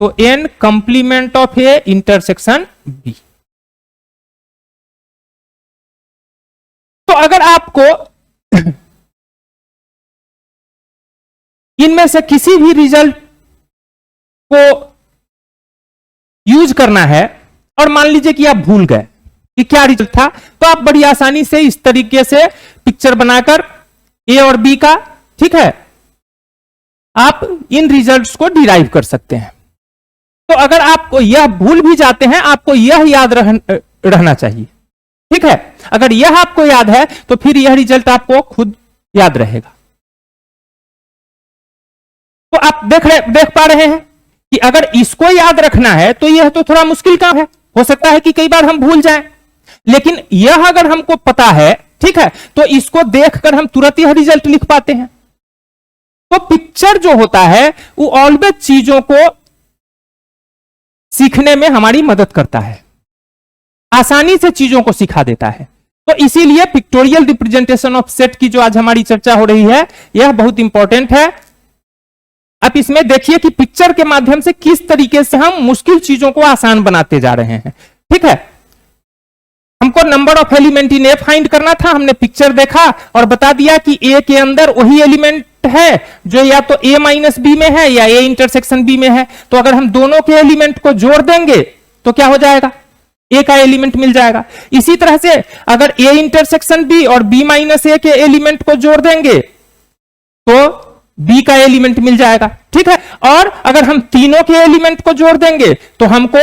तो n complement of A intersection B. तो अगर आपको इनमें से किसी भी रिजल्ट को यूज करना है और मान लीजिए कि आप भूल गए कि क्या रिजल्ट था, तो आप बड़ी आसानी से इस तरीके से पिक्चर बनाकर ए और बी का, ठीक है, आप इन रिजल्ट्स को डिराइव कर सकते हैं। तो अगर आपको यह भूल भी जाते हैं, आपको यह याद रहना चाहिए। ठीक है, अगर यह आपको याद है तो फिर यह रिजल्ट आपको खुद याद रहेगा। तो आप देख पा रहे हैं कि अगर इसको याद रखना है तो यह तो थोड़ा मुश्किल काम है, हो सकता है कि कई बार हम भूल जाएं, लेकिन यह अगर हमको पता है, ठीक है, तो इसको देखकर हम तुरंत यह रिजल्ट लिख पाते हैं। तो पिक्चर जो होता है वो ऑलवेज चीजों को सीखने में हमारी मदद करता है, आसानी से चीजों को सिखा देता है। तो इसीलिए पिक्टोरियल रिप्रेजेंटेशन ऑफ सेट की जो आज हमारी चर्चा हो रही है यह बहुत इंपॉर्टेंट है। आप इसमें देखिए कि पिक्चर के माध्यम से किस तरीके से हम मुश्किल चीजों को आसान बनाते जा रहे हैं। ठीक है, हमको number of element in A find करना था, हमने पिक्चर देखा और बता दिया कि ए के अंदर वही एलिमेंट है जो या तो ए माइनस बी में है या ए इंटरसेक्शन बी में है। तो अगर हम दोनों के एलिमेंट को जोड़ देंगे तो क्या हो जाएगा, ए का एलिमेंट मिल जाएगा। इसी तरह से अगर ए इंटरसेक्शन बी और बी माइनस ए के एलिमेंट को जोड़ देंगे तो बी का एलिमेंट मिल जाएगा। ठीक है, और अगर हम तीनों के एलिमेंट को जोड़ देंगे तो हमको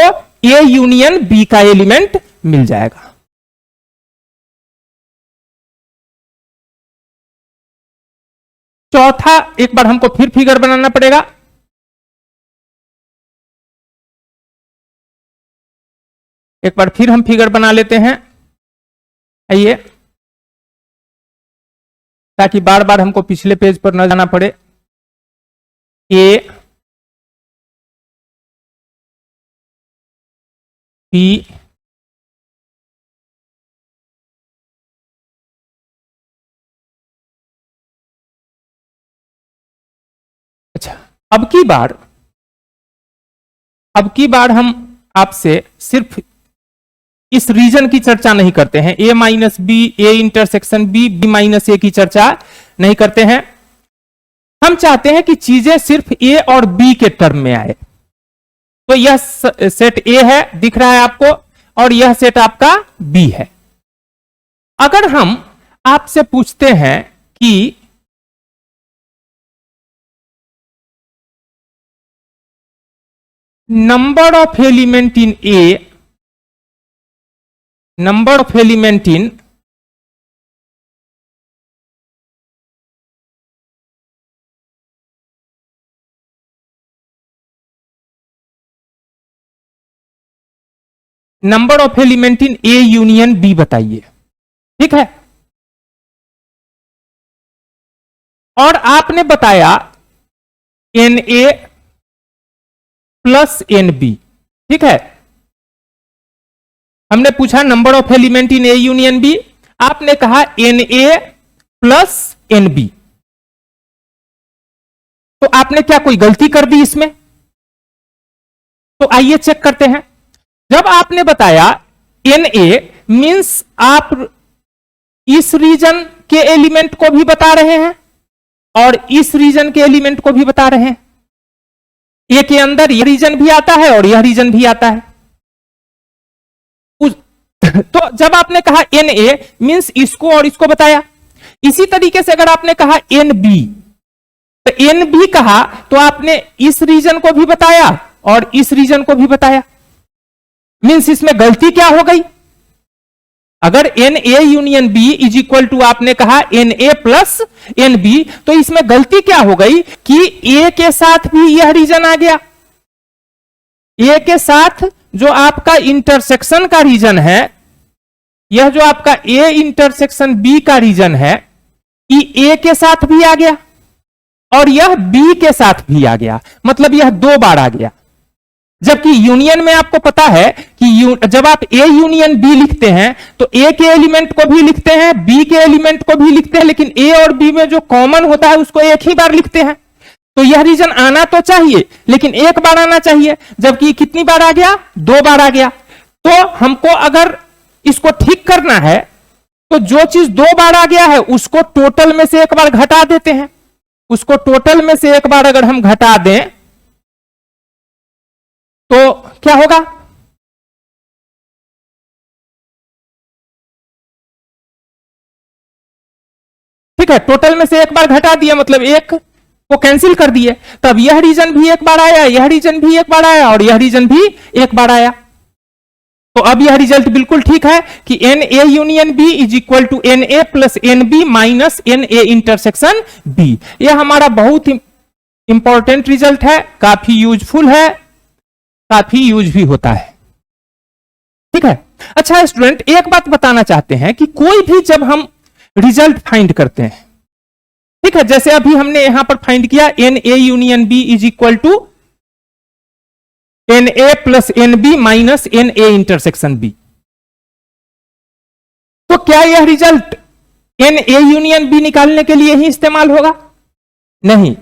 ए यूनियन बी का एलिमेंट मिल जाएगा। चौथा, एक बार हमको फिर फिगर बनाना पड़ेगा। एक बार फिर हम फिगर बना लेते हैं, आइए, ताकि बार बार हमको पिछले पेज पर न जाना पड़े। ए बी अच्छा, अब की बार हम आपसे सिर्फ इस रीजन की चर्चा नहीं करते हैं, A minus B, A intersection B, B minus A की चर्चा नहीं करते हैं। हम चाहते हैं कि चीजें सिर्फ ए और बी के टर्म में आए। तो यह सेट ए है, दिख रहा है आपको, और यह सेट आपका बी है। अगर हम आपसे पूछते हैं कि number of element in A, number of element in number of element in A union B बताइए। ठीक है, और आपने बताया n A plus n B. ठीक है, हमने पूछा number of element in A union B, आपने कहा n A plus n B. तो आपने क्या कोई गलती कर दी इसमें? तो आइए चेक करते हैं। जब आपने बताया एन ए मीन्स आप इस रीजन के एलिमेंट को भी बता रहे हैं, और इस रीजन के एलिमेंट को भी बता रहे हैं। ए के अंदर यह रीजन भी आता है और यह रीजन भी आता है। तो जब आपने कहा एन ए मीन्स इसको और इसको बताया। इसी तरीके से अगर आपने कहा एन बी, तो एन बी कहा तो आपने इस रीजन को भी बताया और इस रीजन को भी बताया। मीन्स इसमें गलती क्या हो गई? अगर n A union B is equal to आपने कहा n A plus n B, तो इसमें गलती क्या हो गई कि ए के साथ भी यह रीजन आ गया। ए के साथ जो आपका इंटरसेक्शन का रीजन है, यह जो आपका ए इंटरसेक्शन बी का रीजन है, ये ए के साथ भी आ गया और यह बी के साथ भी आ गया। मतलब यह दो बार आ गया। जबकि यूनियन में आपको पता है कि जब आप ए यूनियन बी लिखते हैं तो ए के एलिमेंट को भी लिखते हैं, बी के एलिमेंट को भी लिखते हैं, लेकिन ए और बी में जो कॉमन होता है उसको एक ही बार लिखते हैं। तो यह रीजन आना तो चाहिए लेकिन एक बार आना चाहिए, जबकि कितनी बार आ गया? दो बार आ गया। तो हमको अगर इसको ठीक करना है तो जो चीज दो बार आ गया है उसको टोटल में से एक बार घटा देते हैं। उसको टोटल में से एक बार अगर हम घटा दें तो क्या होगा? ठीक है, टोटल में से एक बार घटा दिया मतलब एक को कैंसिल कर दिए, तब यह रीजन भी एक बार आया, यह रीजन भी एक बार आया और यह रीजन भी एक बार आया। तो अब यह रिजल्ट बिल्कुल ठीक है कि n A union B is equal to n A plus n B minus n A intersection B. यह हमारा बहुत इंपॉर्टेंट रिजल्ट है, काफी यूजफुल है, काफी यूज भी होता है। ठीक है। अच्छा स्टूडेंट, एक बात बताना चाहते हैं कि कोई भी जब हम रिजल्ट फाइंड करते हैं, ठीक है, जैसे अभी हमने यहां पर फाइंड किया n A union B is equal to n A plus n B minus n A intersection B, तो क्या यह result n A union B निकालने के लिए ही इस्तेमाल होगा? नहीं।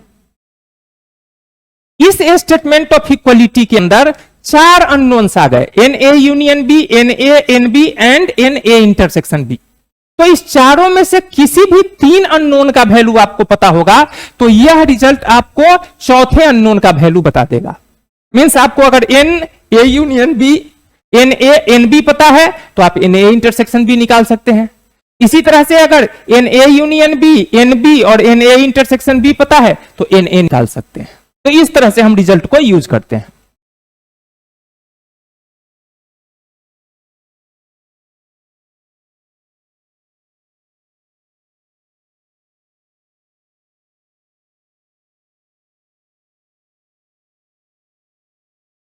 इस स्टेटमेंट ऑफ इक्वलिटी के अंदर चार अननोन्स आ गए, n A union B, n A n B and n A intersection B. तो इस चारों में से किसी भी तीन अननोन का वैल्यू आपको पता होगा तो यह रिजल्ट आपको चौथे अननोन का वैल्यू बता देगा। मींस आपको अगर n A union B, n A n B पता है तो आप एन ए इंटरसेक्शन बी निकाल सकते हैं। इसी तरह से अगर n A union B, n B और एन ए इंटरसेक्शन बी पता है तो एन ए निकाल सकते हैं। तो इस तरह से हम रिजल्ट को यूज करते हैं।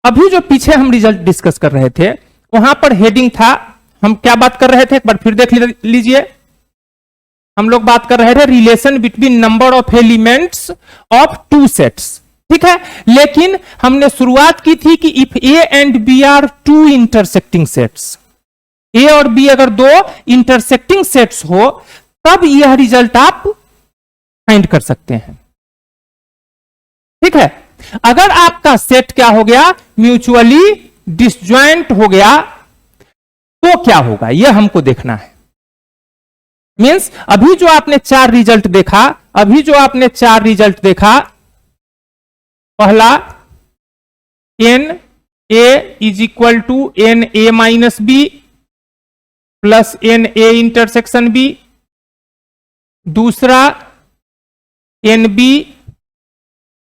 अभी जो पीछे हम रिजल्ट डिस्कस कर रहे थे वहां पर हेडिंग था, हम क्या बात कर रहे थे एक बार फिर देख लीजिए। हम लोग बात कर रहे थे relation between number of elements of two sets, ठीक है। लेकिन हमने शुरुआत की थी कि if A and B are two intersecting sets, A और बी अगर दो इंटरसेक्टिंग सेट्स हो तब यह रिजल्ट आप फाइंड कर सकते हैं, ठीक है। अगर आपका सेट क्या हो गया, म्यूचुअली डिसजॉइंट हो गया, तो क्या होगा यह हमको देखना है। मींस अभी जो आपने चार रिजल्ट देखा, अभी जो आपने चार रिजल्ट देखा, पहला n A is equal to n A minus B plus n A intersection B, दूसरा n B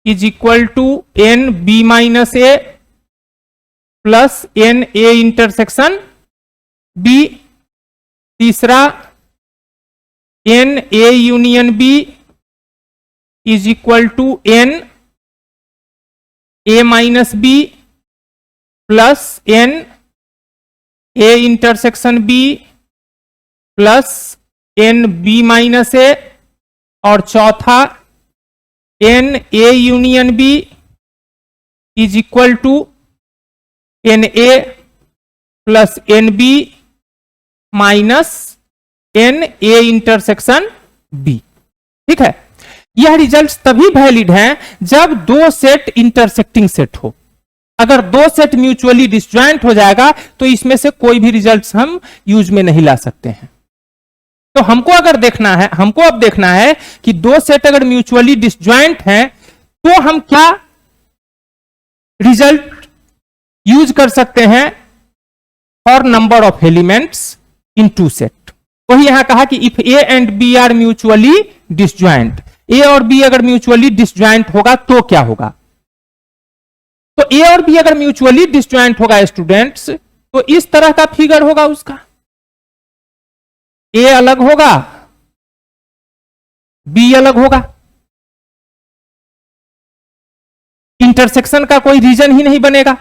is equal to n B minus A plus n A intersection B, तीसरा n A union B is equal to n A minus B plus n A intersection B plus n B minus A, और चौथा n A union B is equal to n A plus n B minus n A intersection B, ठीक है। यह रिजल्ट्स तभी वैलिड हैं जब दो सेट इंटरसेक्टिंग सेट हो। अगर दो सेट म्यूचुअली डिसजॉइंट हो जाएगा तो इसमें से कोई भी रिजल्ट्स हम यूज में नहीं ला सकते हैं। तो हमको अगर देखना है, हमको अब देखना है कि दो सेट अगर म्यूचुअली डिसजॉइंट हैं तो हम क्या रिजल्ट यूज कर सकते हैं for number of elements in two set. वही यहां कहा कि if A and B are mutually disjoint, A और बी अगर म्यूचुअली डिसजॉइंट होगा तो क्या होगा। तो ए और बी अगर म्यूचुअली डिसजॉइंट होगा स्टूडेंट्स, तो इस तरह का फिगर होगा उसका, ए अलग होगा, बी अलग होगा, इंटरसेक्शन का कोई रीजन ही नहीं बनेगा।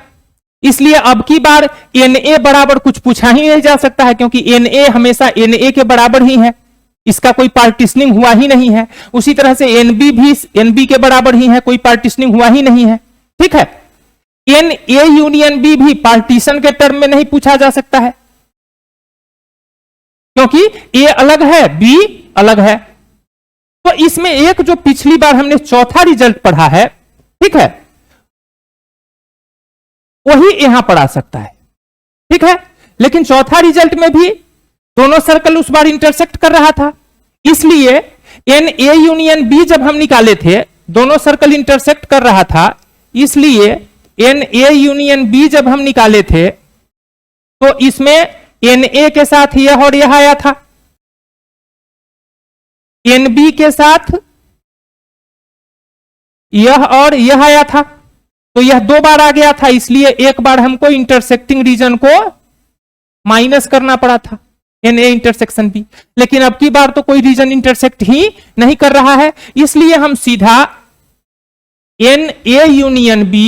इसलिए अब की बार एन ए बराबर कुछ पूछा ही नहीं जा सकता है, क्योंकि एन ए हमेशा एन ए के बराबर ही है, इसका कोई पार्टीशनिंग हुआ ही नहीं है। उसी तरह से एन बी भी एन बी के बराबर ही है, कोई पार्टीशनिंग हुआ ही नहीं है। ठीक है, एन ए यूनियन बी भी पार्टीशन के टर्म में नहीं पूछा जा सकता है, क्योंकि ए अलग है, बी अलग है। तो इसमें एक जो पिछली बार हमने चौथा रिजल्ट पढ़ा है, ठीक है, वही यहां पर आ सकता है। ठीक है, लेकिन चौथा रिजल्ट में भी दोनों सर्कल उस बार इंटरसेक्ट कर रहा था, इसलिए एन ए यूनियन बी जब हम निकाले थे दोनों सर्कल इंटरसेक्ट कर रहा था, इसलिए एन ए यूनियन बी जब हम निकाले थे तो इसमें एन ए के साथ यह और यह आया था, एन बी के साथ यह और यह आया था, तो यह दो बार आ गया था, इसलिए एक बार हमको इंटरसेक्टिंग रीजन को माइनस करना पड़ा था, एन ए इंटरसेक्शन बी। लेकिन अब की बार तो कोई रीजन इंटरसेक्ट ही नहीं कर रहा है, इसलिए हम सीधा n A union B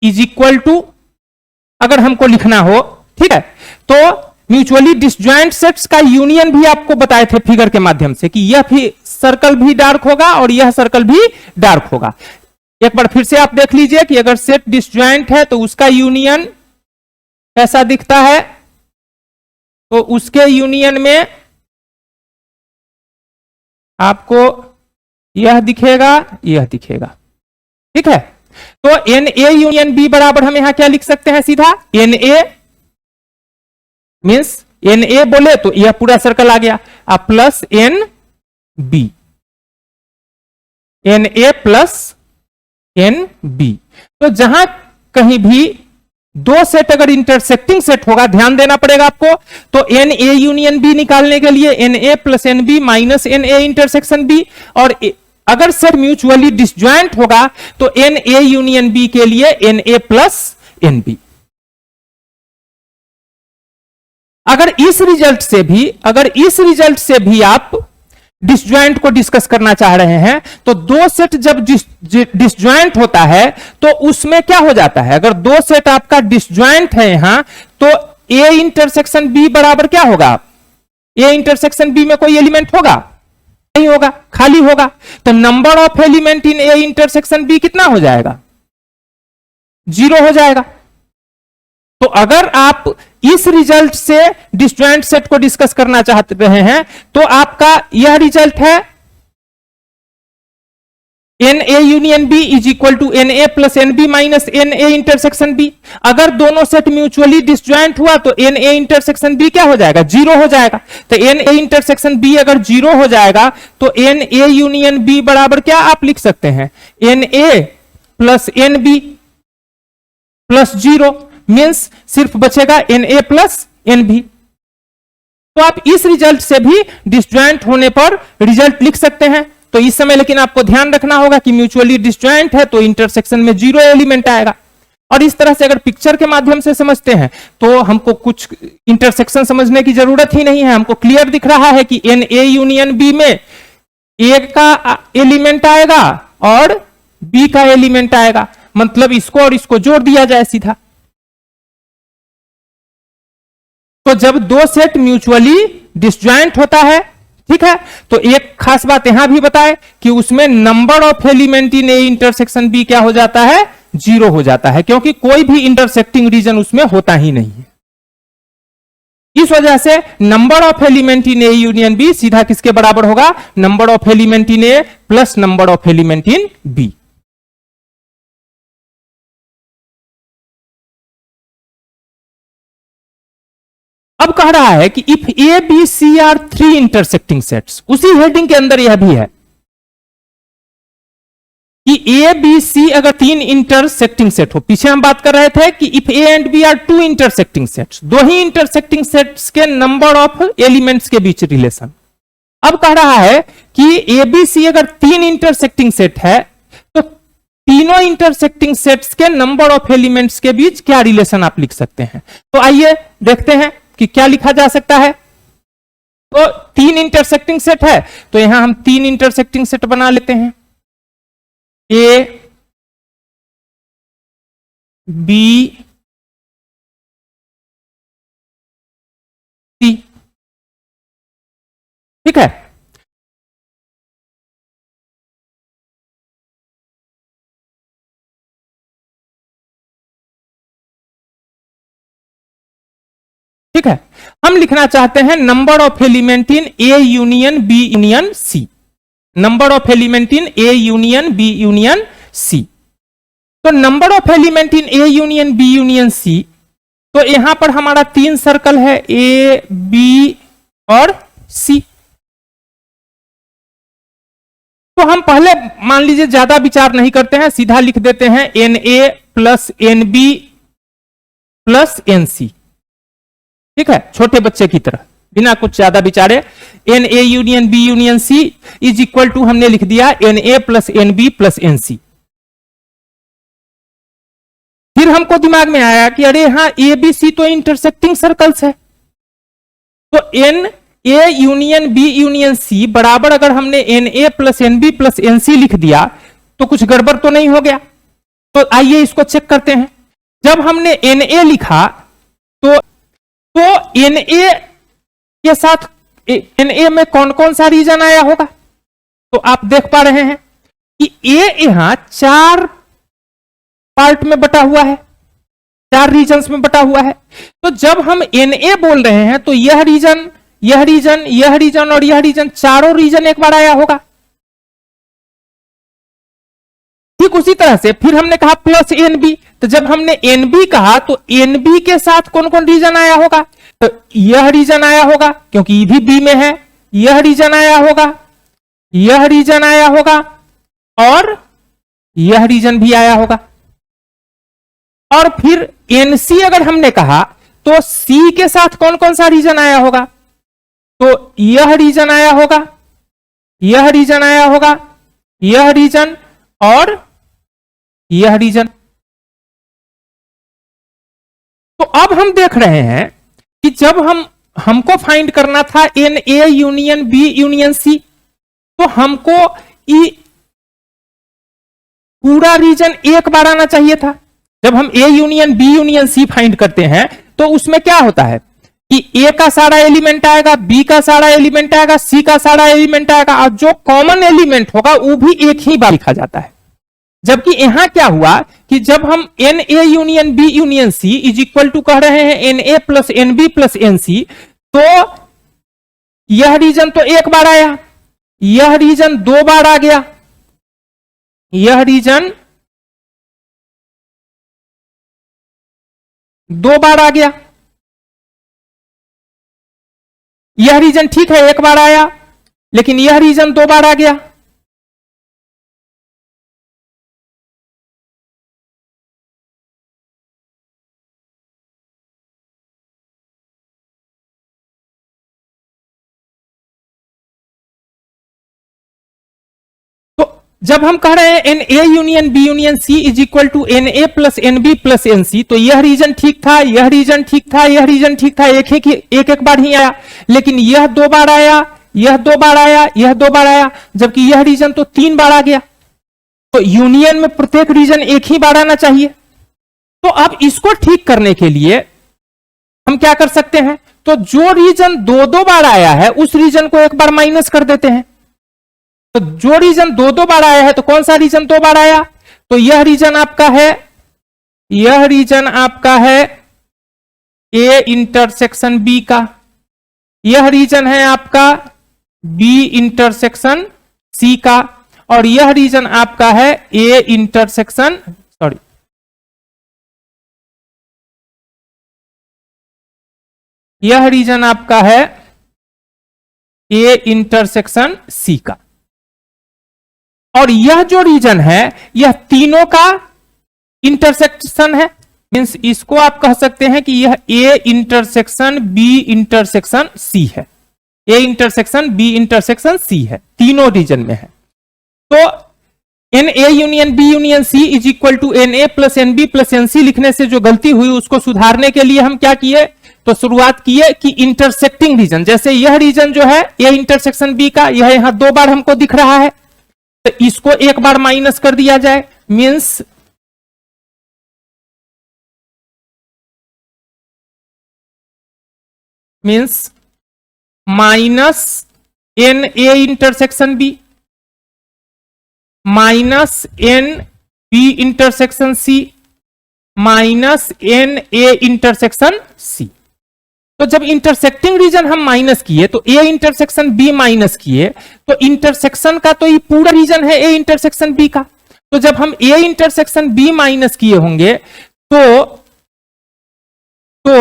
is equal to, अगर हमको लिखना हो, ठीक है, तो म्यूचुअली डिसजॉइंट सेट्स का यूनियन भी आपको बताए थे फिगर के माध्यम से कि यह भी सर्कल भी डार्क होगा और यह सर्कल भी डार्क होगा। एक बार फिर से आप देख लीजिए कि अगर सेट डिसजॉइंट है तो उसका यूनियन कैसा दिखता है, तो उसके यूनियन में आपको यह दिखेगा, यह दिखेगा। ठीक है, तो एन ए यूनियन बी बराबर हम यहां क्या लिख सकते हैं, सीधा n A means n A बोले तो यह पूरा सर्कल आ गया, अब plus n B, n A plus n B. तो जहां कहीं भी दो सेट अगर इंटरसेक्टिंग सेट होगा, ध्यान देना पड़ेगा आपको, तो एन ए यूनियन बी निकालने के लिए n A plus n B minus n A intersection B, और अगर सेट म्यूचुअली डिसजॉइंट होगा तो एन ए यूनियन बी के लिए n A plus n B. अगर इस रिजल्ट से भी आप डिसजॉइंट को डिस्कस करना चाह रहे हैं, तो दो सेट जब डिसजॉइंट होता है तो उसमें क्या हो जाता है, अगर दो सेट आपका डिसजॉइंट है यहां, तो ए इंटरसेक्शन बी बराबर क्या होगा, ए इंटरसेक्शन बी में कोई एलिमेंट होगा नहीं होगा, खाली होगा। तो number of element in A intersection B कितना हो जाएगा, 0 हो जाएगा। तो अगर आप इस रिजल्ट से डिसजॉइंट सेट को डिस्कस करना चाहते रहे हैं, तो आपका यह रिजल्ट है n A union B is equal to n A plus n B minus n A intersection B. अगर दोनों सेट म्यूचुअली डिसजॉइंट हुआ तो एन ए इंटरसेक्शन बी क्या हो जाएगा, 0 हो जाएगा। तो एन ए इंटरसेक्शन बी अगर 0 हो जाएगा तो एन ए यूनियन बी बराबर क्या आप लिख सकते हैं, n A plus n B plus 0 means सिर्फ बचेगा n A plus n B. तो आप इस रिजल्ट से भी डिसजॉइंट होने पर रिजल्ट लिख सकते हैं। तो इस समय लेकिन आपको ध्यान रखना होगा कि म्यूचुअली डिसजॉइंट है तो इंटरसेक्शन में 0 एलिमेंट आएगा। और इस तरह से अगर पिक्चर के माध्यम से समझते हैं तो हमको कुछ इंटरसेक्शन समझने की जरूरत ही नहीं है, हमको क्लियर दिख रहा है कि एन ए यूनियन बी में ए का एलिमेंट आएगा और बी का एलिमेंट आएगा, मतलब इसको और इसको जोड़ दिया जाए सीधा। तो जब दो सेट म्यूचुअली डिसजॉइंट होता है, ठीक है, तो एक खास बात यहां भी बताए कि उसमें number of element in A intersection B क्या हो जाता है, 0 हो जाता है, क्योंकि कोई भी इंटरसेक्टिंग रीजन उसमें होता ही नहीं है। इस वजह से number of element in A union B सीधा किसके बराबर होगा, number of element in A plus number of element in B. अब कह रहा है कि if A B C are three intersecting sets, उसी हेडिंग के अंदर यह भी है कि ए बी सी अगर तीन इंटरसेक्टिंग सेट हो, पीछे हम बात कर रहे थे कि if A and B are two intersecting sets, दो ही इंटरसेक्टिंग सेट्स के नंबर ऑफ एलिमेंट्स के बीच रिलेशन। अब कह रहा है कि ए बी सी अगर तीन इंटरसेक्टिंग सेट है तो तीनों इंटरसेक्टिंग सेट्स के नंबर ऑफ एलिमेंट्स के बीच क्या रिलेशन आप लिख सकते हैं। तो आइए देखते हैं कि क्या लिखा जा सकता है। तो तीन इंटरसेक्टिंग सेट है तो यहां हम तीन इंटरसेक्टिंग सेट बना लेते हैं, ए बी सी, ठीक है। ठीक है, हम लिखना चाहते हैं number of element in A union B union C, number of element in A union B union C. तो number of element in A union B union C, तो यहां पर हमारा तीन सर्कल है, ए बी और सी। तो हम पहले मान लीजिए ज्यादा विचार नहीं करते हैं, सीधा लिख देते हैं n A plus n B plus n C, ठीक है, छोटे बच्चे की तरह बिना कुछ ज्यादा विचारे। N A union B union C is equal to हमने लिख दिया n A plus n B plus n C. फिर हमको दिमाग में आया कि अरे यहां ए बी सी तो इंटरसेक्टिंग सर्कल्स है, तो n A union B union C बराबर अगर हमने n A plus n B plus n C लिख दिया तो कुछ गड़बड़ तो नहीं हो गया। तो आइए इसको चेक करते हैं। जब हमने एन ए लिखा तो एन ए के साथ एन ए में कौन कौन सा रीजन आया होगा, तो आप देख पा रहे हैं कि ए यहां चार पार्ट में बटा हुआ है, चार रीजन्स में बटा हुआ है। तो जब हम एन ए बोल रहे हैं तो यह रीजन, यह रीजन, यह रीजन और यह रीजन, चारों रीजन एक बार आया होगा। ठीक उसी तरह से फिर हमने कहा प्लस एन बी, तो जब हमने एन बी कहा तो एन बी के साथ कौन कौन रीजन आया होगा, तो यह रीजन आया होगा क्योंकि ये भी बी में है, यह रीजन आया होगा, यह रीजन आया होगा और यह रीजन भी आया होगा। और फिर एनसी अगर हमने कहा तो सी के साथ कौन कौन सा रीजन आया होगा, तो यह रीजन आया होगा, यह रीजन आया होगा, यह रीजन और यह रीजन। तो अब हम देख रहे हैं कि जब हमको फाइंड करना था n A union B union C, तो हमको पूरा रीजन एक बार आना चाहिए था। जब हम A union B union C find करते हैं तो उसमें क्या होता है कि ए का सारा एलिमेंट आएगा, बी का सारा एलिमेंट आएगा, सी का सारा एलिमेंट आएगा और जो कॉमन एलिमेंट होगा वो भी एक ही बार लिखा जाता है। जबकि यहां क्या हुआ कि जब हम n A union B union C is equal to कह रहे हैं n A plus n B plus n C, तो यह रीजन तो एक बार आया, यह रीजन दो बार आ गया, यह रीजन दो बार आ गया, यह रीजन ठीक है एक बार आया, लेकिन यह रीजन दो बार आ गया। जब हम कह रहे हैं n A union B union C is equal to n A plus n B plus n C, तो यह रीजन ठीक था, यह रीजन ठीक था, यह रीजन ठीक था, एक बार ही आया, लेकिन यह दो बार आया, यह दो बार आया, यह दो बार आया, जबकि यह रीजन तो तीन बार आ गया। तो यूनियन में प्रत्येक रीजन एक ही बार आना चाहिए। तो अब इसको ठीक करने के लिए हम क्या कर सकते हैं, तो जो रीजन दो दो बार आया है उस रीजन को एक बार माइनस कर देते हैं। तो जो रीजन दो दो बार आया है तो कौन सा रीजन दो बार आया, तो यह रीजन आपका है, यह रीजन आपका है ए इंटरसेक्शन बी का, यह रीजन है आपका बी इंटरसेक्शन सी का, और यह रीजन आपका है ए इंटरसेक्शन सॉरी यह रीजन आपका है ए इंटरसेक्शन सी का, और यह जो रीजन है यह तीनों का इंटरसेक्शन है। मींस इसको आप कह सकते हैं कि यह A intersection B intersection C है, A intersection B intersection C है, तीनों रीजन में है। तो n A union B union C is equal to n A plus n B plus n C लिखने से जो गलती हुई उसको सुधारने के लिए हम क्या किए, तो शुरुआत किए कि इंटरसेक्टिंग रीजन, जैसे यह रीजन जो है ए इंटरसेक्शन बी का, यह यहां 2 बार हमको दिख रहा है, तो इसको 1 बार माइनस कर दिया जाए। Means minus n A intersection B minus n B intersection C minus n A intersection C. तो जब इंटरसेक्टिंग रीजन हम माइनस किए तो ए इंटरसेक्शन बी माइनस किए, तो इंटरसेक्शन का तो ये पूरा रीजन है ए इंटरसेक्शन बी का। तो जब हम ए इंटरसेक्शन बी माइनस किए होंगे तो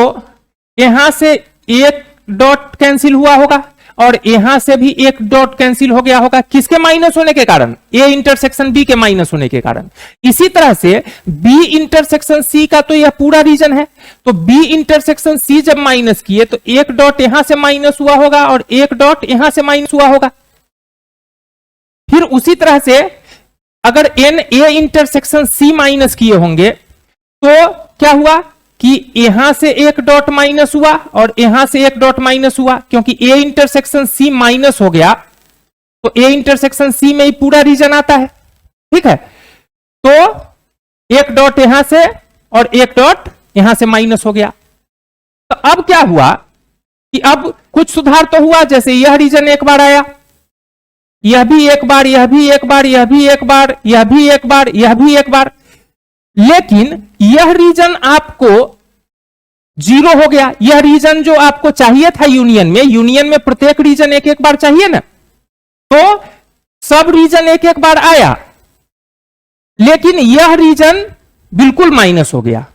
यहां से एक डॉट कैंसिल हुआ होगा और यहां से भी एक डॉट कैंसिल हो गया होगा, किसके माइनस होने के कारण, ए इंटरसेक्शन बी के माइनस होने के कारण। इसी तरह से बी इंटरसेक्शन सी का तो यह पूरा रीजन है, तो बी इंटरसेक्शन सी जब माइनस किए तो एक डॉट यहां से माइनस हुआ होगा और एक डॉट यहां से माइनस हुआ होगा। फिर उसी तरह से अगर n A intersection C minus किए होंगे तो क्या हुआ कि यहां से एक डॉट माइनस हुआ और यहां से एक डॉट माइनस हुआ, क्योंकि ए इंटरसेक्शन सी माइनस हो गया तो ए इंटरसेक्शन सी में ही पूरा रीजन आता है, ठीक है। तो एक डॉट यहां से और एक डॉट यहां से माइनस हो गया। तो अब क्या हुआ कि अब कुछ सुधार तो हुआ, जैसे यह रीजन एक बार आया, यह भी एक बार, यह भी एक बार, यह भी एक बार, यह भी एक बार, यह भी एक बार, लेकिन यह रीजन आपको 0 हो गया। यह रीजन जो आपको चाहिए था यूनियन में प्रत्येक रीजन एक एक बार चाहिए ना, तो सब रीजन एक एक बार आया, लेकिन यह रीजन बिल्कुल माइनस हो गया,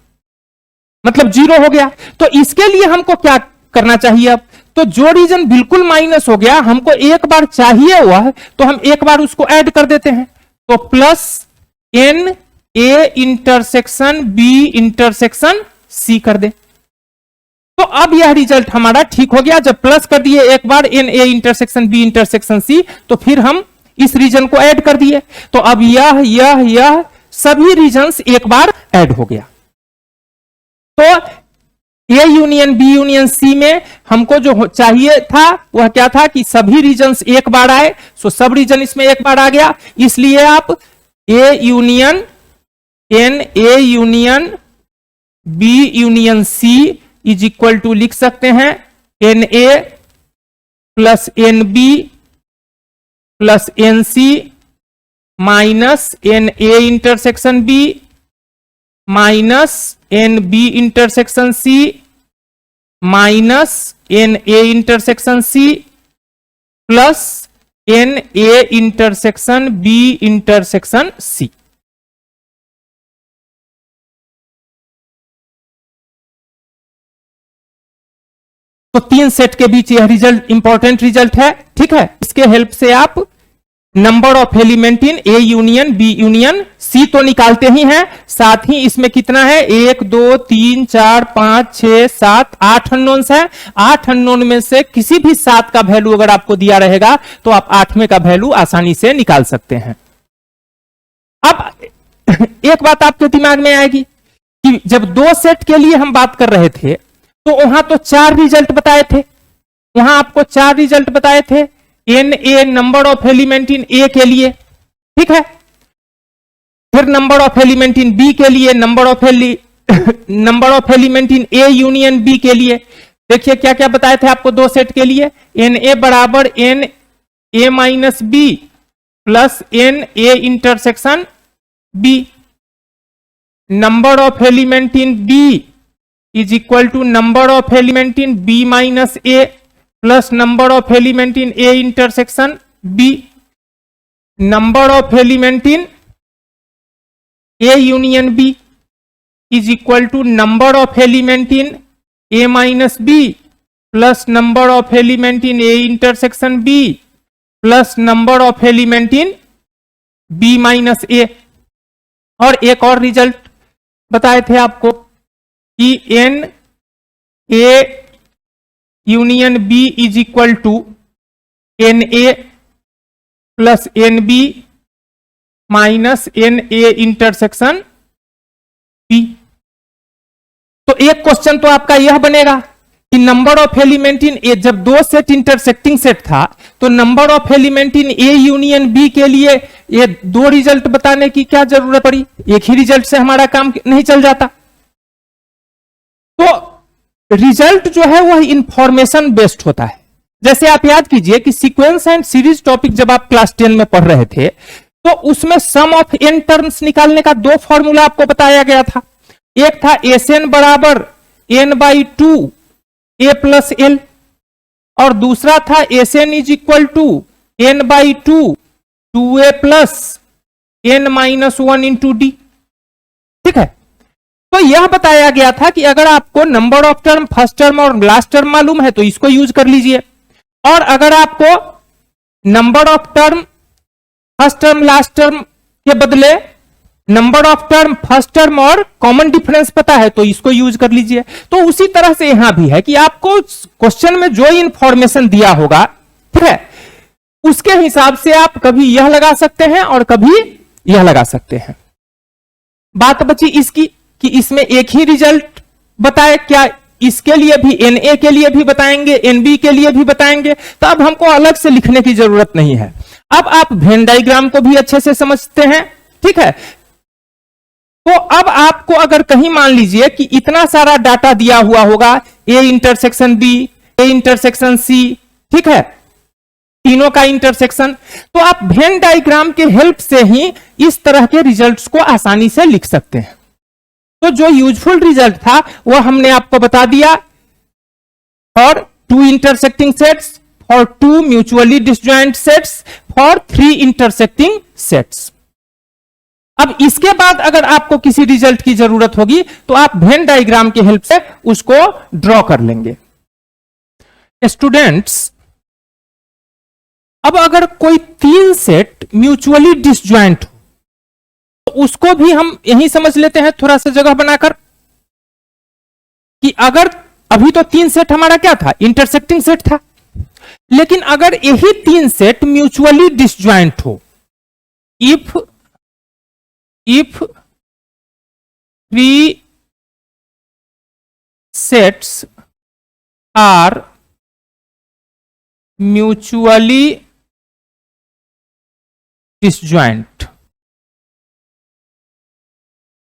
मतलब 0 हो गया। तो इसके लिए हमको क्या करना चाहिए अब, तो जो रीजन बिल्कुल माइनस हो गया हमको एक बार चाहिए हुआ है, तो हम एक बार उसको ऐड कर देते हैं, तो plus n A intersection B intersection C कर दे। तो अब यह रिजल्ट हमारा ठीक हो गया। जब प्लस कर दिए एक बार n A intersection B intersection C, तो फिर हम इस रीजन को ऐड कर दिए, तो अब यह सभी रीजन्स एक बार ऐड हो गया। तो A union B union C में हमको जो चाहिए था वह क्या था कि सभी रीजन्स एक बार आए, सो सब रीजन इसमें एक बार आ गया। इसलिए आप A union n A union B union C is equal to लिख सकते हैं n A plus n B plus n C minus n A intersection B minus n B intersection C minus n A intersection C plus n A intersection B intersection C. तो 3 सेट के बीच यह रिजल्ट इंपॉर्टेंट रिजल्ट है, ठीक है। इसके हेल्प से आप number of element in A union B union C तो निकालते ही हैं, साथ ही इसमें कितना है 1 2 3 4 5 6 7 8 अननोन्स है। 8 अननोन में से किसी भी 7 का वैल्यू अगर आपको दिया रहेगा तो आप 8वें का वैल्यू आसानी से निकाल सकते हैं। अब एक बात आपके दिमाग में आएगी कि जब 2 सेट के लिए हम बात कर रहे थे तो वहां तो 4 रिजल्ट बताए थे, वहां आपको 4 रिजल्ट बताए थे n A number of element in A के लिए, ठीक है। फिर number of element in B के लिए, number of element in A union B के लिए। देखिए क्या क्या बताए थे आपको 2 सेट के लिए, एन ए बराबर n A minus B plus n A intersection B, number of element in B is equal to number of element in B minus A plus number of element in A intersection B, number of element in A union B is equal to number of element in A minus B plus number of element in A intersection B plus number of element in B minus A. और एक और रिजल्ट बताए थे आपको कि n A union B is equal to n A plus n B minus n A intersection B. तो एक क्वेश्चन तो आपका यह बनेगा कि number of element in A, जब दो सेट इंटरसेक्टिंग सेट था तो number of element in A union B के लिए ये दो रिजल्ट बताने की क्या जरूरत पड़ी, एक ही रिजल्ट से हमारा काम नहीं चल जाता। तो रिजल्ट जो है वह इंफॉर्मेशन बेस्ड होता है। जैसे आप याद कीजिए कि सीक्वेंस एंड सीरीज टॉपिक जब आप क्लास 10 में पढ़ रहे थे तो उसमें सम ऑफ एन टर्म्स निकालने का दो फॉर्मूला आपको बताया गया था। एक था एस एन बराबर n by two A plus L और दूसरा था S n is equal to n by two two A plus n minus one into D. ठीक है, तो यह बताया गया था कि अगर आपको number of term first term और लास्ट टर्म मालूम है तो इसको यूज कर लीजिए, और अगर आपको number of term first term last term के बदले number of term first term और कॉमन डिफरेंस पता है तो इसको यूज कर लीजिए। तो उसी तरह से यहां भी है कि आपको क्वेश्चन में जो इंफॉर्मेशन दिया होगा, ठीक है, उसके हिसाब से आप कभी यह लगा सकते हैं और कभी यह लगा सकते हैं। बात बची इसकी कि इसमें एक ही रिजल्ट बताए, क्या इसके लिए भी एनए के लिए भी बताएंगे, एनबी के लिए भी बताएंगे, तो अब हमको अलग से लिखने की जरूरत नहीं है। अब आप वेन डायग्राम को भी अच्छे से समझते हैं, ठीक है। तो अब आपको अगर कहीं मान लीजिए कि इतना सारा डाटा दिया हुआ होगा, A intersection B, A intersection C, ठीक है, तीनों का इंटरसेक्शन, तो आप वेन डायग्राम के हेल्प से ही इस तरह के रिजल्ट्स को आसानी से लिख सकते हैं। तो जो यूजफुल रिजल्ट था वो हमने आपको बता दिया for two intersecting sets, for two mutually disjoint sets, for three intersecting sets. अब इसके बाद अगर आपको किसी रिजल्ट की जरूरत होगी तो आप वेन डायग्राम की हेल्प से उसको ड्रॉ कर लेंगे। स्टूडेंट्स, अब अगर कोई तीन सेट म्यूचुअली डिसजॉइंट हो तो उसको भी हम यही समझ लेते हैं थोड़ा सा जगह बनाकर कि अगर अभी तो तीन सेट हमारा क्या था, इंटरसेक्टिंग सेट था, लेकिन अगर यही तीन सेट म्यूचुअली डिसजॉइंट हो, if three sets are mutually disjoint,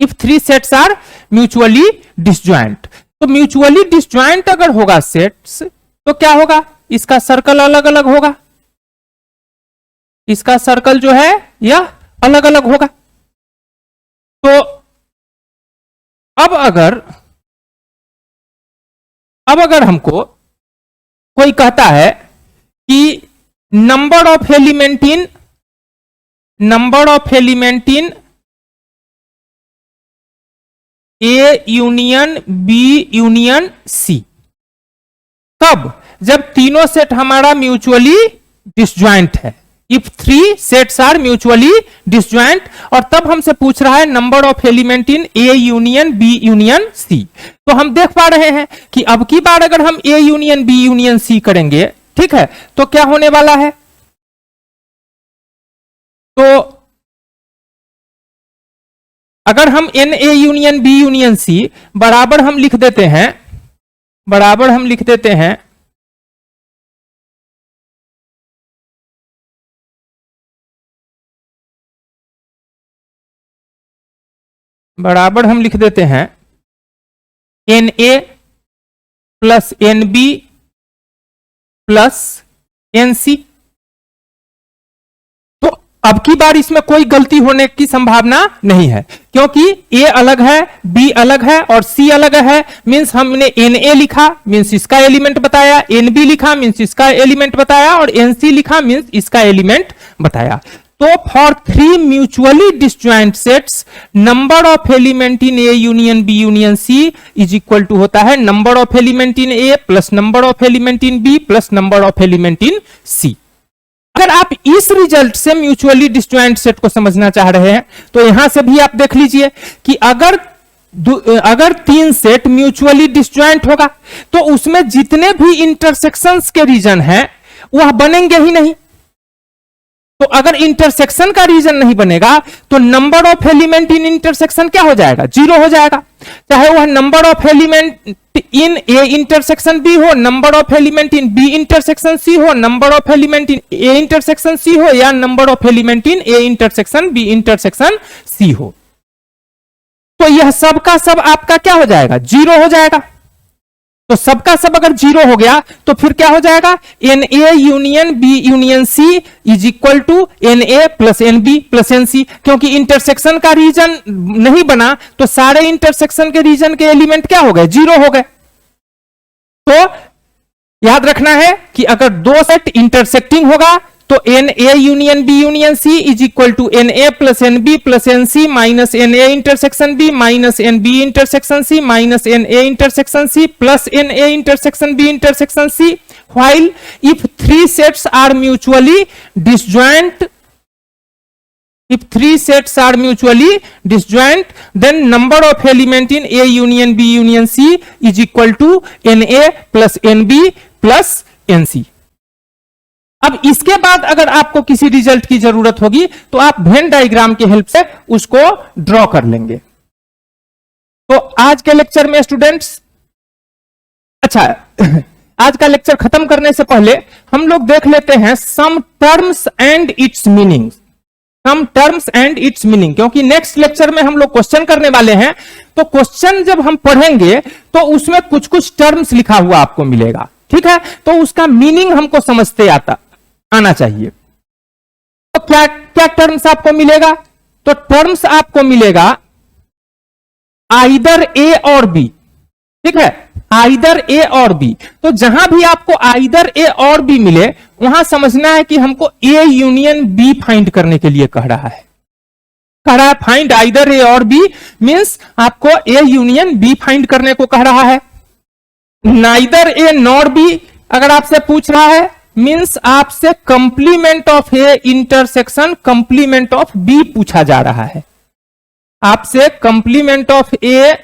if three sets are mutually disjoint, तो म्यूचुअली डिसजॉइंट अगर होगा सेट्स तो क्या होगा, इसका सर्कल अलग अलग होगा, इसका सर्कल जो है यह अलग अलग होगा। तो अब अगर हमको कोई कहता है कि number of element in A union B union C, कब, जब तीनों सेट हमारा म्यूचुअली डिसजॉइंट है, if three sets are mutually disjoint, और तब हमसे पूछ रहा है number of element in A union B union C. तो हम देख पा रहे हैं कि अब की बार अगर हम A union B union C करेंगे, ठीक है, तो क्या होने वाला है, तो अगर हम n A union B union C बराबर हम लिख देते हैं, बराबर हम लिख देते हैं n A plus n B plus n C. तो अब की बार इसमें कोई गलती होने की संभावना नहीं है, क्योंकि ए अलग है, बी अलग है और सी अलग है। मींस हमने एन ए लिखा मींस इसका एलिमेंट बताया, एन बी लिखा मींस इसका एलिमेंट बताया, और एन सी लिखा मींस इसका एलिमेंट बताया। तो for 3 mutually disjoint sets number of element in A union B union C is equal to होता है number of element in A plus number of element in B plus number of element in C. अगर आप इस रिजल्ट से म्यूचुअली डिसजॉइंट सेट को समझना चाह रहे हैं तो यहां से भी आप देख लीजिए कि अगर 3 सेट म्यूचुअली डिसजॉइंट होगा तो उसमें जितने भी इंटरसेक्शंस के रीजन हैं वह बनेंगे ही नहीं। तो अगर इंटरसेक्शन का रीजन नहीं बनेगा तो number of element in intersection क्या हो जाएगा, 0 हो जाएगा। चाहे वह number of element in A intersection B हो, number of element in B intersection C हो, number of element in A intersection C हो, या number of element in A intersection B intersection C हो। तो यह सब का सब आपका क्या हो जाएगा, 0 हो जाएगा। तो सबका सब अगर 0 हो गया तो फिर क्या हो जाएगा, n A union B union C is equal to n A plus n B plus n C. क्योंकि इंटरसेक्शन का रीजन नहीं बना तो सारे इंटरसेक्शन के रीजन के एलिमेंट क्या हो गए, 0 हो गए। तो याद रखना है कि अगर 2 सेट इंटरसेक्टिंग होगा तो n A union B union C is equal to n A plus n B plus n C minus n A intersection B minus n B intersection C minus n A intersection C plus n A intersection B intersection C. While if 3 sets are mutually disjoint, if 3 sets are mutually disjoint then number of element in A union B union C is equal to NA plus NB plus NC। अब इसके बाद अगर आपको किसी रिजल्ट की जरूरत होगी तो आप वेन डायग्राम की हेल्प से उसको ड्रॉ कर लेंगे। तो आज के लेक्चर में स्टूडेंट्स, अच्छा आज का लेक्चर खत्म करने से पहले हम लोग देख लेते हैं some terms and its meaning, some terms and its meaning, क्योंकि नेक्स्ट लेक्चर में हम लोग क्वेश्चन करने वाले हैं। तो क्वेश्चन जब हम पढ़ेंगे तो उसमें कुछ कुछ टर्म्स लिखा हुआ आपको मिलेगा, ठीक है। तो उसका मीनिंग हमको समझते आना चाहिए। तो क्या क्या टर्म्स आपको मिलेगा, तो टर्म्स आपको मिलेगा आइदर ए और बी, ठीक है, आइदर ए और बी। तो जहां भी आपको आइदर ए और बी मिले वहां समझना है कि हमको ए यूनियन बी फाइंड करने के लिए कह रहा है, फाइंड आइदर ए और बी मींस आपको ए यूनियन बी फाइंड करने को कह रहा है। नाइदर ए नॉर बी अगर आपसे पूछ रहा है मींस आपसे complement of A intersection complement of B पूछा जा रहा है। आपसे complement of A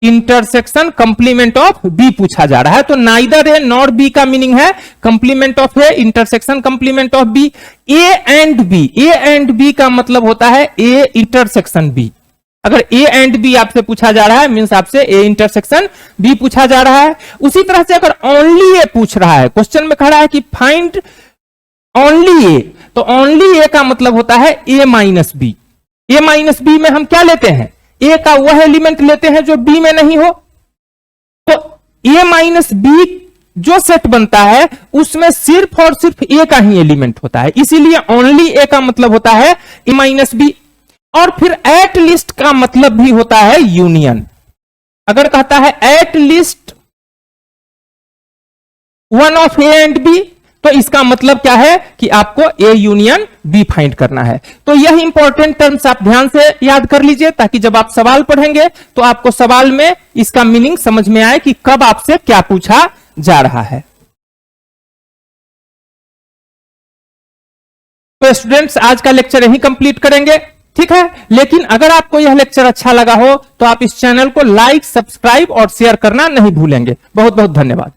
intersection complement of B पूछा जा रहा है। तो नाइदर ए नॉर बी का मीनिंग है complement of A intersection complement of B. A and B का मतलब होता है ए इंटरसेक्शन बी। अगर ए एंड बी आपसे पूछा जा रहा है मींस आपसे ए इंटरसेक्शन बी पूछा जा रहा है। उसी तरह से अगर ओनली ए पूछ रहा है, क्वेश्चन में खड़ा है कि फाइंड ओनली ए, तो ओनली ए का मतलब होता है ए माइनस बी। ए माइनस बी में हम क्या लेते हैं, ए का वह एलिमेंट लेते हैं जो बी में नहीं हो। तो ए माइनस बी जो सेट बनता है उसमें सिर्फ और सिर्फ ए का ही एलिमेंट होता है, इसीलिए ओनली ए का मतलब होता है ए माइनस बी। और फिर एट लिस्ट का मतलब भी होता है यूनियन। अगर कहता है at least one of A and B तो इसका मतलब क्या है कि आपको ए यूनियन बी फाइंड करना है। तो यह इंपॉर्टेंट टर्म्स आप ध्यान से याद कर लीजिए ताकि जब आप सवाल पढ़ेंगे तो आपको सवाल में इसका मीनिंग समझ में आए कि कब आपसे क्या पूछा जा रहा है। तो स्टूडेंट्स आज का लेक्चर यही कंप्लीट करेंगे, ठीक है। लेकिन अगर आपको यह लेक्चर अच्छा लगा हो तो आप इस चैनल को लाइक, सब्सक्राइब और शेयर करना नहीं भूलेंगे। बहुत बहुत धन्यवाद।